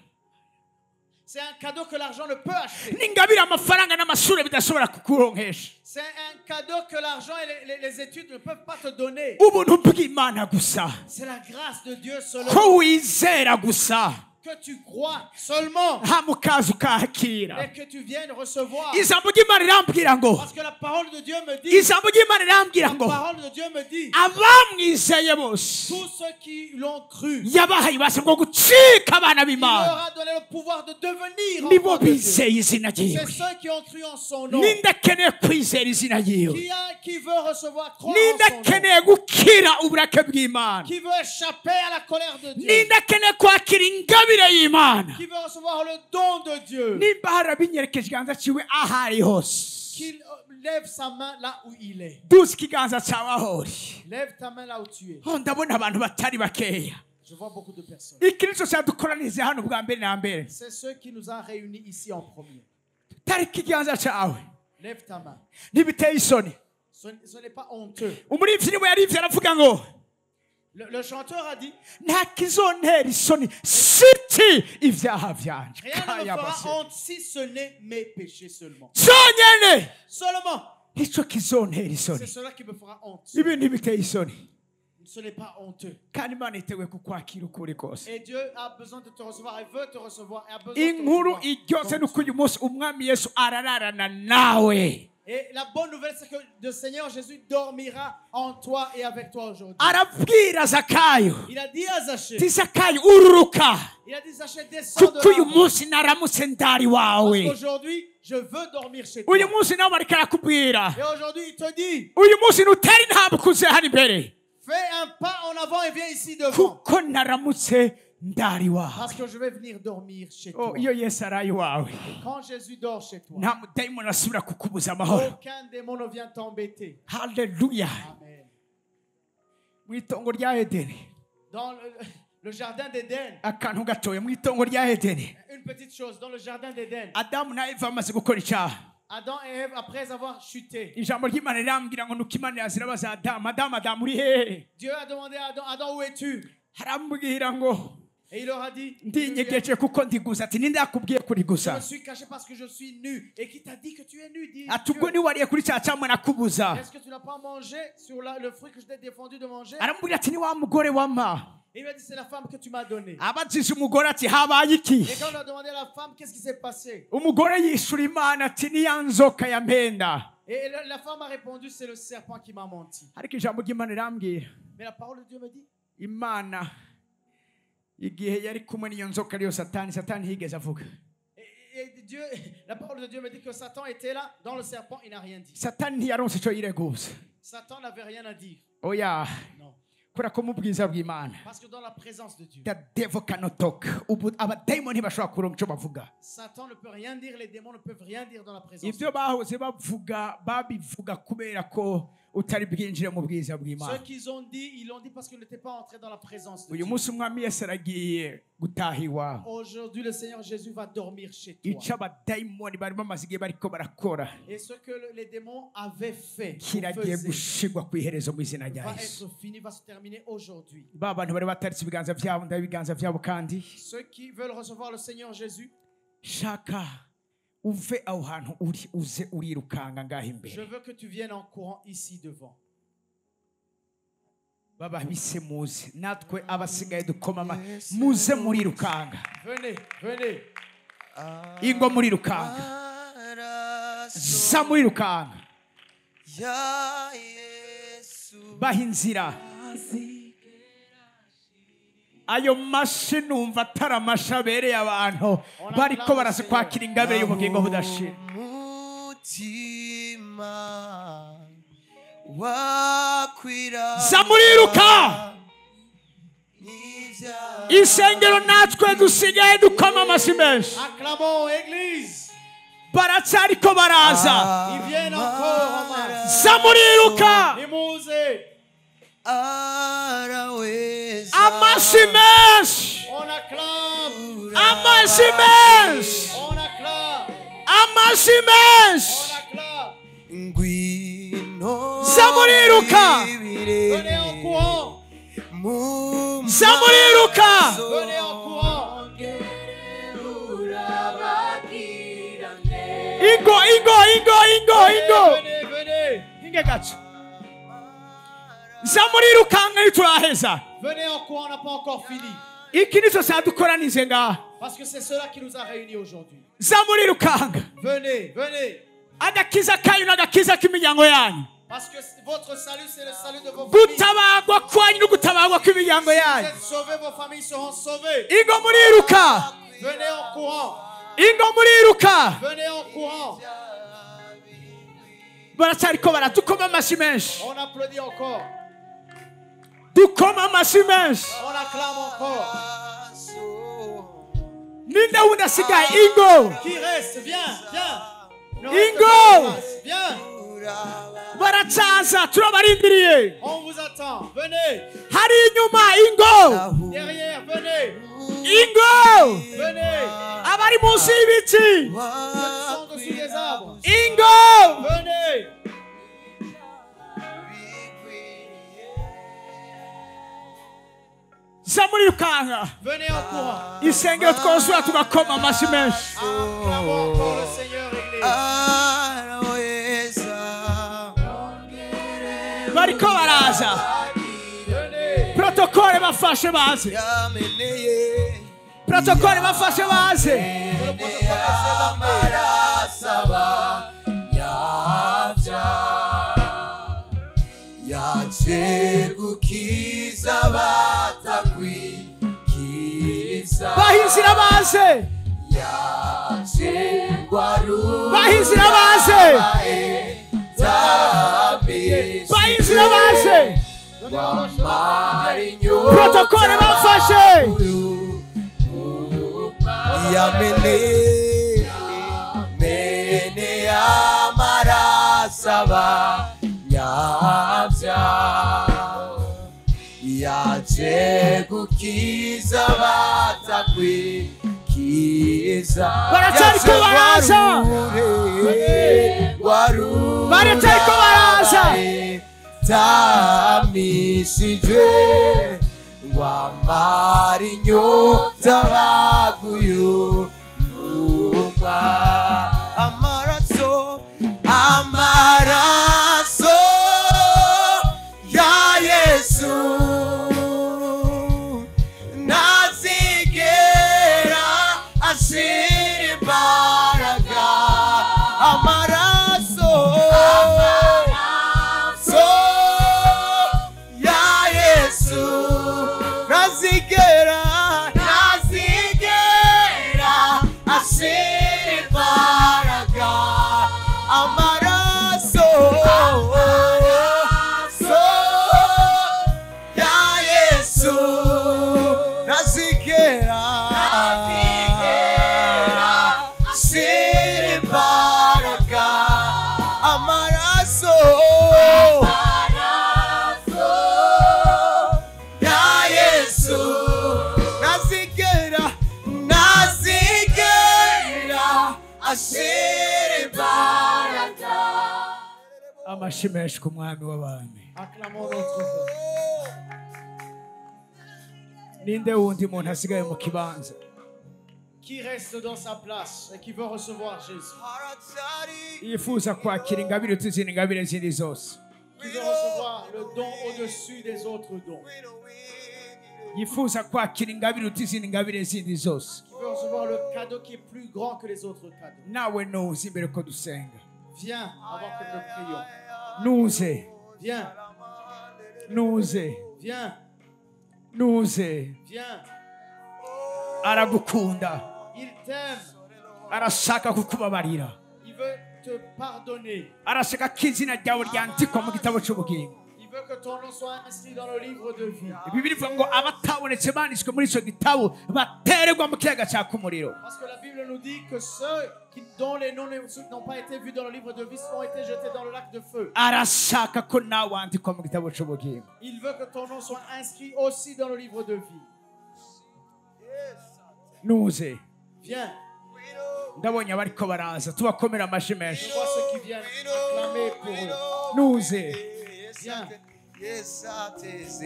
C'est un cadeau que l'argent ne peut acheter. n'ingabire amafaranga n'amashuri bidashobora kukuronkesha. C'est un cadeau que l'argent et les études ne peuvent pas te donner. Ubuntu bw'Imana gusa, C'est la grâce de Dieu seulement. ko wizera gusa, Que tu crois seulement. hama ukaza ukakira. Et que tu viennes recevoir. Ijambo ry'Imana rirambwira ngo, Parce que la parole de Dieu me dit. ijambo ry'Imana rirambwira La ngo parole de Dieu me dit. abamwizeye bose Tous ceux qui l'ont cru. yabahaye ubasha bwo gucika abana Il b'Imana. leur a donné le pouvoir de devenir Nibo enfants de Dieu. bizeye izina C'est ryiwe. ceux qui ont cru en son nom. Ninde akeneye kwizera izina ryiwe? Qui veut recevoir, croire Ninde en son nom. akeneye gukira uburake bw'Imana? Qui veut échapper à la colère de Dieu. Ninde akeneye kwakira ingabire y'Imana? Qui veut recevoir le don de Dieu. Nimba harabinyerekeje ikiganza ciwe aho ari hose, Qu'il lève sa main là où il est. duza ikiganza cawe aho uri. Lève ta main là où tu es. Oh, ndabona abantu batari bakeya. Je vois beaucoup de personnes. Iki nico cyadukoranirize hano bwa mbere na mbere. C'est ceux qui nous ont réunis ici en premier. Tarika ikiganza cawe, Lève ta main. ntibiteye isoni. Ce n'est pas honteux. Umurivyi niwe yarivye aravuga ngo Le chanteur a dit, nta kizontera isoni siti ibyaha vyanje. rien ne me Kaya fera base. honte si ce n'est mes péchés seulement. Cyonyene Seulement. nico kizontera C'est isoni. cela qui me fera honte. Ibi ntibiteye isoni. Ce n'est pas honteux. Kandi Imana iteguye kukwakira ukuri kose. Et Dieu a besoin de te recevoir. Il veut te recevoir. Il a besoin de te Inkuru recevoir. iryose nuko uyu munsi umwami Yesu arararana nawe. Et la bonne nouvelle, c'est que le Seigneur Jésus dormira en toi et avec toi aujourd'hui. arabwira Zakayo Il a dit à Zachée, ti Zakayo ururuka il a dit Zachée, descends de kuko uyu là. munsi naramutse ndari wawe. Parce qu'aujourd'hui, je veux dormir chez toi. Uyu munsi nawe bariko arakubwira Et aujourd'hui, il te dit, uyu munsi nutera intambwe uze hano imbere fais un pas en avant et viens ici devant. kuko naramutse ndari wawe. Parce que je vais venir dormir chez toi. Iyo Yesu araye iwawe Quand Jésus dort chez toi, nta mudayimoni asubira kukubuza amahoro. aucun démon ne vient t'embêter. Haleluya. Amen. Mu itongo rya Edeni Dans le jardin d'Éden, akantu gatoya mu itongo rya Edeni une petite chose, dans le jardin d'Éden, Adamu na Eva bamaze gukora icyaha. Adam et Ève, après avoir chuté, Ijambo ry'Imana rirambwira ngo nuko Imana yazirabaza Adamu, Adamu uri hehe? Dieu a demandé à Adam, Adam, où es-tu? Arambwira ngo Et il leur a dit, ndinyegeje kuko ndiguza. Ati ninde yakubwiye kuri je gusa? me suis caché parce que je suis nu. Et qui t'a dit que tu es nu? Dit Ati ubwo Dieu. niwariye kuri cya cyamwe nakubuza? Est-ce que tu n'as pas mangé sur le fruit que je t'ai défendu de manger? Arambwira ati ni wa mugore wampa. Et il m'a dit, c'est la femme que tu m'as donnée. Abajije umugore ati habaye iki? Et quand on a demandé à la femme, qu'est-ce qui s'est passé? Umugore yishura Imana ati ni ya nzoka ya mpenda. Et la femme a répondu, c'est le serpent qui m'a menti. Ariko ijambo ry'Imana rirambwira Mais la parole de Dieu me dit, Imana igihe yari kumwe n'iyo nzoka ariyo Satani ntiyigeze avuga. et Dieu, la parole de Dieu me dit que Satan était là, dans le serpent, il n'a rien dit. Satani ntiyaronse icyo yireguza. Satan n'avait rien à dire. Oya Non. kubera ko mu bwiza bw'Imana Parce que dans la présence de Dieu, the devil cannot talk. Ubu abadayimoni ntibashobora kuronka icyo bavuga. Satan ne peut rien dire, les démons ne peuvent rien dire dans la présence de Ibyo bahoze bavuga babivuga kubera ko utari bwinjire mu bwiza Dieu. bw'Imana. Ceux qu'ils ont dit, ils l'ont dit parce qu'ils n'étaient pas entrés dans la présence de Uyu Dieu. munsi umwami Yesu aragiye gutaha iwawe. Aujourd'hui, le Seigneur Jésus va dormir chez toi. Icyo abadayimoni bari bamaze igihe bariko barakora Et ce que les démons avaient fait, ou kiragiye faisaient, gushigwa ku iherezo mu izina rya va Yesu. être fini, va se terminer aujourd'hui. Ba bantu bari bataritse ibiganza byabo ndabe ibiganza byabo kandi Ceux qui veulent recevoir le Seigneur Jésus, shaka uve aho hantu uri uze urirukanga ngaho je imbere. veux que tu viennes en courant ici devant. Baba bise muze natwe abasigaye dukoma muze murirukanga. Venez, venez. Ingo murirukanga. Za murirukanga. Baha inzira. Ayo mashi numva atari amashi abereye abantu bariko baraza kwakira ingabire y'ubugingo budashira. Zamuriruka isengero natwe dusigaye dukoma amashyi menshi. Acclamons, Église. Baracyariko baraza. Ils viennent encore en masse. Zamuriruka Limousin. amashyi menshi. On acclame. Amashyi menshi. On acclame. Amashyi menshi. On acclame. Zamuriruka. Venez en courant. Zamuriruka. Venez en courant. Ingo. Venez, venez. Inge gato. Zamuriruka nitwaheza. Venez en courant, on n'a pas encore fini. Iki nizo sadukoranize ngaha. Parce que c'est cela qui nous a réunis aujourd'hui. Zamurirukanga. Venez, venez. Agakiza kayo n'agakiza k'imiryango yanyu. Parce que votre salut, c'est le salut de vos familles. Gutabagwa kwanyu no gutabagwa kw'imiryango Si vous yanyu. êtes sauvés, vos familles seront sauvées. Ingo muriruka. Venez en courant. Ingo muriruka. Venez en courant. Baracyariko baradukoma amashyi menshi. On applaudit encore. Dukoma amashyi menshi. On acclame encore. Ninde wundi asigaye? Ingo. Qui reste? Viens, viens. Ne reste Ingo. pas en face. Viens. Baracaza turabarindiriye. On vous attend. Venez. Hari inyuma Ingo. Derrière, venez. Ingo. Venez. Abari munsi y'ibiti. Ceux qui sont dessus des arbres. Ingo. Venez. Zamurirukanga. Venez en courant. Isengero twosura tugakoma amashyi menshi. Acclamons encore le Seigneur, Église. Bariko baraza. Venez. Protokole bafashe baze. Protokole bafashe baze. Le protocole est yaje gukiza batakwikiza bahinzira baze yaje guharura bahinzira baze bahinzira baze protokole bafashe yamene amarasaba nyabya yaje gukiza batakwikiza baracyariko baraza baracyariko baraza tamishije ngwamara inyota baguyumva amaraso ya Yesu nazigera ashira imbaraga amaraso ya Yesu nazigera ashira imbaraga amaraso ya Yesu nazigera ashira imbaraga amaraso ya Yesu nazigera ashira imbaraga amashi menshi ku mwami w'abami acclamons notre Dieu. ninde wundi muntu asigaye mu kibanza Qui reste dans sa place et qui veut recevoir Jésus? yifuza kwakira ingabire tuzindi ingabire zindi zose Qui veut recevoir le don au-dessus des autres dons? yifuza kwakira ingabire tuzindi ingabire zindi zose Qui veut recevoir le cadeau qui est plus grand que les autres cadeaux? nawe nuze imbere ko dusenga Viens avant que nous prions. nuze Viens, nuze viens, nuze viens. aragukunda Il t'aime. arashaka kukubabarira Il veut te pardonner. arashaka ko izina ryawe ryandikwa mu gitabo cy'ubugingo Il veut que ton nom soit inscrit dans le livre de vie. bibiri ivuga ngo abatabonetse banditswe muri icyo gitabo batererwa mu kiyaga cyaka umuriro Parce que la Bible nous dit que ceux dont les noms n'ont pas été vus dans le livre de vie ont été jetés dans le lac de feu. arashaka ko nawe wandikwa mu gitabo cy'ubugingo Il veut que ton nom soit inscrit aussi dans le livre de vie. nuze Viens, ndabonye abariko baraza tubakomera amashyi je menshi vois ceux qui viennent acclamer pour eux. nuze Viens.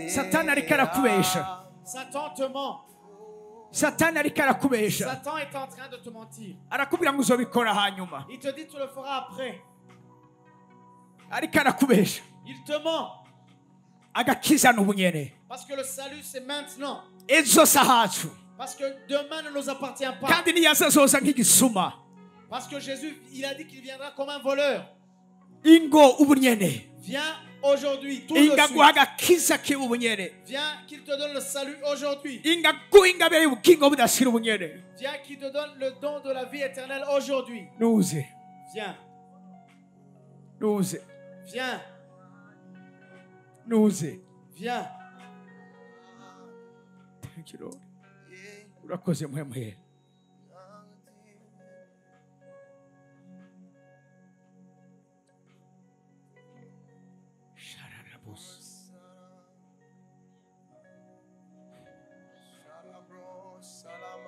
satani ariko arakubesha Satan te ment. satani ariko arakubesha Satan est en train de te mentir. arakubwira ngo uzobikora hanyuma Il te dit tu le feras après. ariko arakubesha Il te ment. agakiza n'ubunyene Parce que le salut c'est maintenant. ejo sahacu Parce que demain ne nous appartient pas. kandi niyazazoza nk'igisuma Parce que Jésus, il a dit qu'il viendra comme un voleur. ingo ubunyene Viens aujourd'hui, tout de suite. ingaguha agakiza k'ubunyene Viens qu'il te donne le salut aujourd'hui. ingaguha ingabire y'ubugingo budashira ubunyene Viens qu'il te donne le don de la vie éternelle aujourd'hui. nuze Viens, nuze viens, nuze viens. Thank you, Lord. urakoze muhemuhe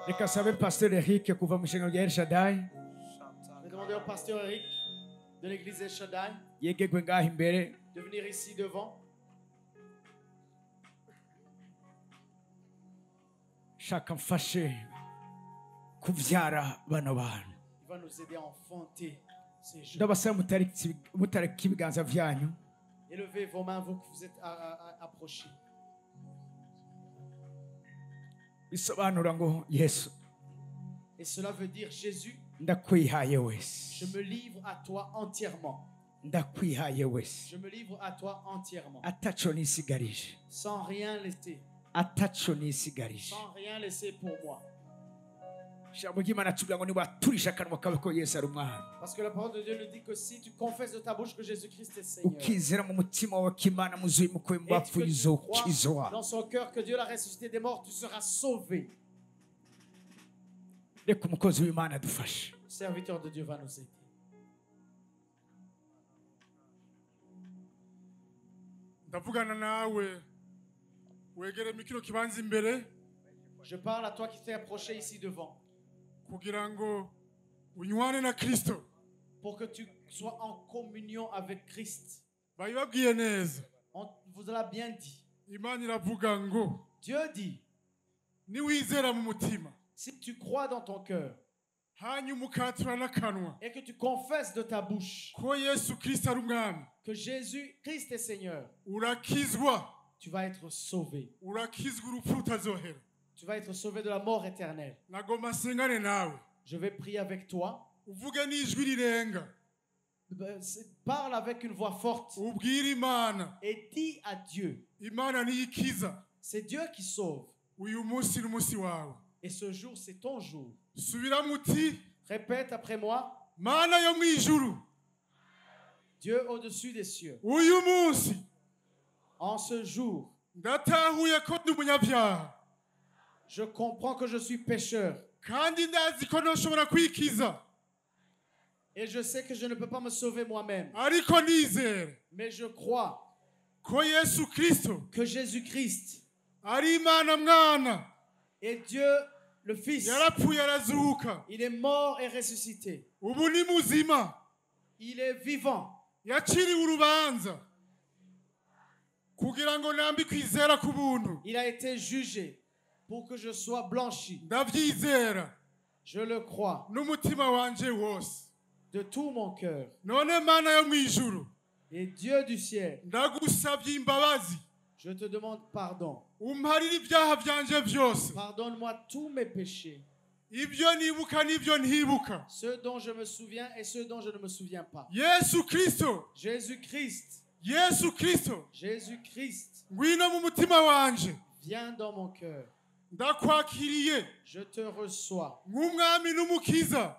reka sabe pasteur Eric kuva mu ishengero rya El Shaddai Je vais demander au pasteur Eric de l'église El Shaddai yegegwe ngaho imbere de venir ici devant. shaka mfashe kuvyara bano bantu Il va nous aider à enfanter ces gens. ndabasaba mutareka ibiganza vyanyu Élevez vos mains, vous qui vous êtes approchés. bisobanura ngo Yesu Et cela veut dire, Jésus, ndakwihaye wese je me livre à toi entièrement. ndakwihaye wese Je me livre à toi entièrement. ataco nisigarije Sans rien laisser. ataco nisigarije Sans rien laisser pour moi. ijambo ry'Imana tuvuga ngo niwaturisha akanwa kawe ko Yesu ari umwami Parce que la parole de Dieu nous dit que si tu confesses de ta bouche que Jésus-Christ est Seigneur, ukizera mu mutima wawe ko Imana muzuye mukuye mu et que bapfuye tu crois izokizwa dans son cœur que Dieu l'a ressuscité des morts, tu seras sauvé. reka umukozi w'Imana adufashe Le serviteur de Dieu va nous aider. ndavugana nawe wegere mikino kibanza imbere Je parle à toi qui t'es approché ici devant, kugira ngo unywane na Kristo. pour que tu sois en communion avec Christ. Bayibabwiye neza, On vous l'a bien dit. Imana iravuga ngo Dieu dit, niwizera mu mutima si tu crois dans ton cœur hanyuma ukatura n'akanwa et que tu confesses de ta bouche ko Yesu Kristo ari umwami, que Jésus-Christ est Seigneur, urakizwa, tu vas être sauvé. urakizwa urupfu rutazohera. Tu vas être sauvé de la mort éternelle. Nagomba nsengane nawe Je vais prier avec toi. uvuge n'ijwi rirenga, Parle avec une voix forte ubwire Imana, et dis à Dieu, Imana niyo ikiza. c'est Dieu qui sauve. Uyu munsi n'umunsi wawe. Et ce jour, c'est ton jour. Subira muti, Répète après moi, Mana yo mwijuru, Dieu au-dessus des cieux. uyu munsi En ce jour, ndatahuye ko ndi umunyabyaha, je comprends que je suis pécheur. kandi ndazi ko ntoshobora kwikiza, Et je sais que je ne peux pas me sauver moi-même. ariko nizere Mais je crois ko Yesu Kristo que Jésus-Christ ari Imana mwana, est Dieu le Fils. yarapfuye arazuka, Il est mort et ressuscité. ubu ni muzima, Il est vivant. yaciriwe urubanza kugira ngo nambikwe izera ku buntu. Il a été jugé pour que je sois blanchi. Ndabyizera Je le crois n'umutima wanje wose. de tout mon cœur. None Mana yo mwijuru, Et Dieu du ciel, ndagusabye imbabazi, je te demande pardon. umparire ibyaha byanje byose, Pardonne-moi tous mes péchés, ibyo nibuka n'ibyo ntibuka. ceux dont je me souviens et ceux dont je ne me souviens pas. Yesu Kristo, Jésus-Christ, Yesu Kristo, Jésus-Christ, ngwino mu mutima wanje, viens dans mon cœur. ndakwakiriye Je te reçois nk'umwami n'umukiza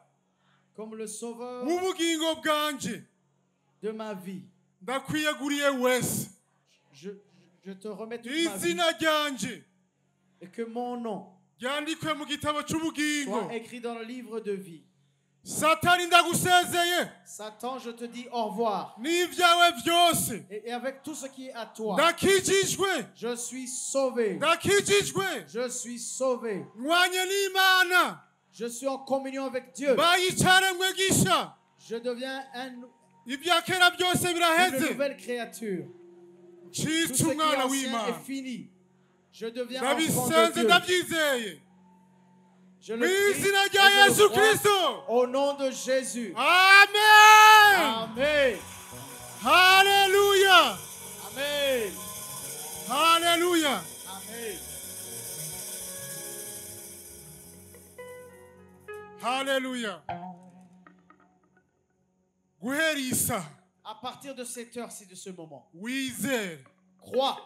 comme le sauveur mu bugingo bwanje. de ma vie. Ndakwiyeguriye wese, Je te remets toute ma vie izina ryanje et que mon nom ryandikwe mu gitabo cy'ubugingo. soit écrit dans le livre de vie. Satani ndagusezeye, Satan, je te dis au revoir. n'ibyawe byose, Et avec tout ce qui est à toi, ndakijijwe, je suis sauvé. ndakijijwe, Je suis sauvé. nwanye n'Imana, Je suis en communion avec Dieu. bayicaremwe gisha, Je deviens ibya kera byose une biraheze, nouvelle créature. Tout ncitse ce qui est umwana ancien w'Imana. est fini. Je deviens enfant Ndabisenze de Dieu. ndabyizeye Je mu le prie izina et rya je le Yesu crois Kristo. au nom de Jésus. Amen. Amen. Hallelujah. Amen. Hallelujah. Amen. Hallelujah. Guhera iyi saha À partir de cette heure-ci, de ce moment, wizere crois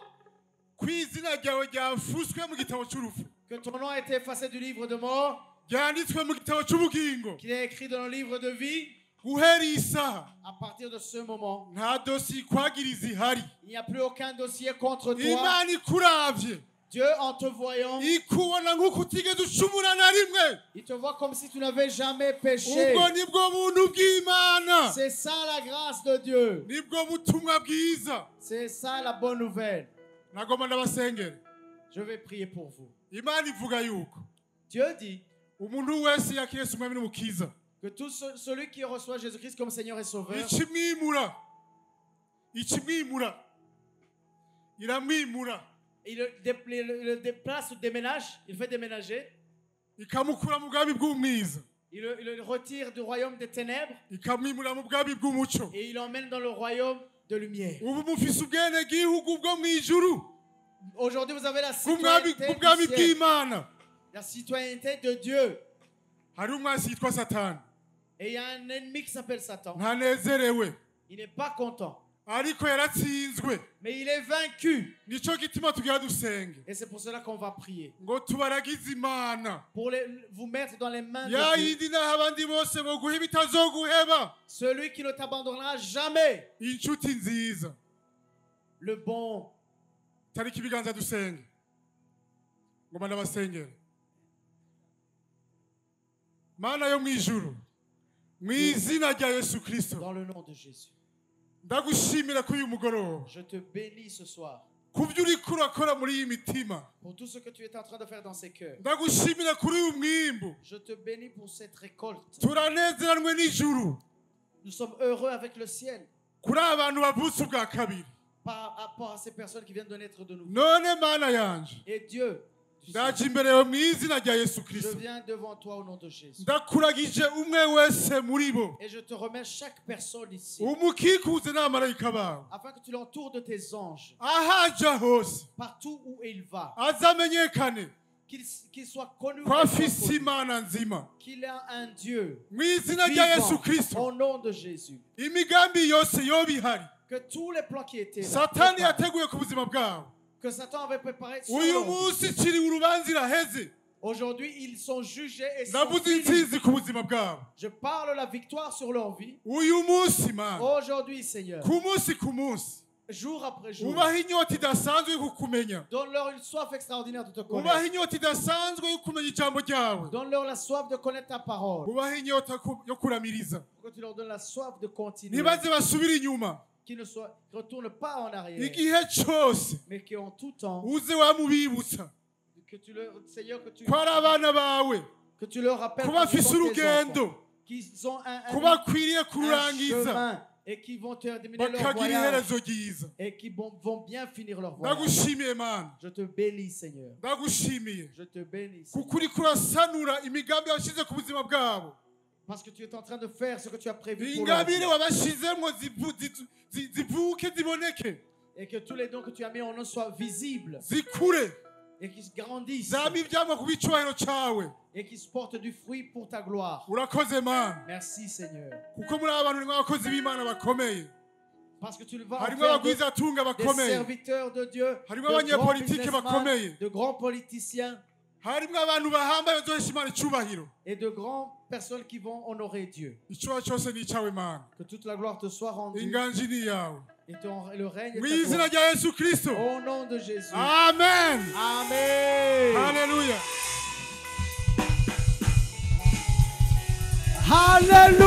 ko izina ryawe ryafuswe mu gitabo cy'urupfu, que ton nom a été effacé du livre de mort, ryanditswe mu gitabo cy'ubugingo. qu'il est écrit dans le livre de vie. Guhera iyi saha À partir de ce moment, nta dosiye ikwagiriza ihari. il n'y a plus aucun dossier contre toi. Imana ikuravye Dieu, en te voyant, ikubona nk'uko utigeze ucumura na rimwe. il te voit comme si tu n'avais jamais péché. Ubwo nibwo buntu bw'Imana, C'est ça la grâce de Dieu. nibwo butumwa bwiza. C'est ça la bonne nouvelle. Nagomba ndabasengere. Je vais prier pour vous. Imana ivuga yuko Dieu dit umuntu wese yakira Yesu umwami n'umukiza, que tout celui qui reçoit Jésus-Christ comme Seigneur et Sauveur, ikimwimura, iramwimura, il le déplace ou déménage, il fait déménager, ikamukura mu bwami bw'umwiza, il le retire du royaume des ténèbres ikamwimura mu bwami bw'umuco. et il l'emmène dans le royaume de lumière. Ubu mufise ubwenegihugu bwo mw'ijuru, Aujourd'hui, vous avez la bw'ubwami citoyenneté du ciel, bw'Imana. la citoyenneté de Dieu. Hari umwasi yitwa Satani, Et il y a un ennemi qui s'appelle Satan. ntanezerewe Il n'est pas content. ariko yaratsinzwe. Mais il est vaincu. Nico gituma tugira dusenge. Et c'est pour cela qu'on va prier. Ngo tubaragize Imana. Pour vous mettre dans les mains de Ya Dieu. yindi naho abandi bose boguha bitazoguheba. Celui qui ne t'abandonnera jamais. Inshuti nziza. Le bon. Tariki ibiganza dusenge. Ngoma ndabasengera. Mana yo mwijuru. Mwizina rya Yesu Kristo. Dans le nom de Jésus. Ndagushimira ko uyu mugoroba. Je te bénis ce soir. Kubyo uri kurakora muri iyi mitima. Pour tout ce que tu es en train de faire dans ces cœurs. Ndagushimira kuri uyu mwimbu. Je te bénis pour cette récolte. Turanezeranwe n'ijuru. Nous sommes heureux avec le ciel. Kuri abantu bavutse ubwa kabiri. Par rapport à ces personnes qui viennent de naître de nouveau. None Mana yanje. Et Dieu. Ndaje imbere yawe mu izina rya Yesu Je Kristo. viens devant toi au nom de Jésus. Ndakuragije umwe wese muri bo. Et je te remets chaque personne ici. Umukikuze n'abamarayika bawe. Afin que tu l'entoures de tes anges. Ahaja hose. Partout où il va. Azamenyekane. Qu'il soit connu. Ko afise Imana nzima. Qu'il a un Dieu. Mu izina rya Yesu Kristo. Au nom de Jésus. Imigambi yose yoba ihari. Que tous les plans qui étaient là. Satani yateguye ku buzima bwawe. Que Satan avait préparé sur Uyu leur munsi kiri urubanza iraheze. Aujourd'hui, ils sont jugés et sont Ndavuze finis. intsinzi ku buzima bwawe. Je parle la victoire sur leur vie. Uyu munsi Mana. Aujourd'hui, Seigneur. Ku munsi. Jour après jour. Ubaha inyota idasanzwe yo kukumenya. Donne-leur une soif extraordinaire de te Ubaha connaître. inyota idasanzwe yo kumenya ijambo ryawe. Donne-leur la soif de connaître ta parole. Ubaha inyota yo kuramiriza. Pour que tu leur donnes la soif de continuer. Ntibaze basubire inyuma. Qui ne retournent pas en arrière. Igihe cyose. Mais qui ont tout temps. Uze wamubibutsa. Que tu leur, Seigneur, que tu. Ko ari abana bawe. Que tu leur rappelles. Kuba afise urugendo. Qu'ils ont un kubakwiriye kurangiza. chemin. Et qui vont terminer leur voyage. Et qui vont bien finir leur voyage. Je te bénis, Seigneur. Je te bénis, Seigneur. Parce que tu es en train de faire ce que tu as prévu pour leur vie. Et que tous les dons que tu as mis en nous soient visibles. Et qui se grandissent. Et qui se portent du fruit pour ta gloire. Merci, Seigneur. Parce que tu le vas en faire des serviteurs de Dieu, de grands politiciens et de grandes personnes qui vont honorer Dieu. Que toute la gloire te soit rendue. Et le règne de ta gloire. Au nom de Jésus. Amen. Amen. Alléluia. Hallelujah.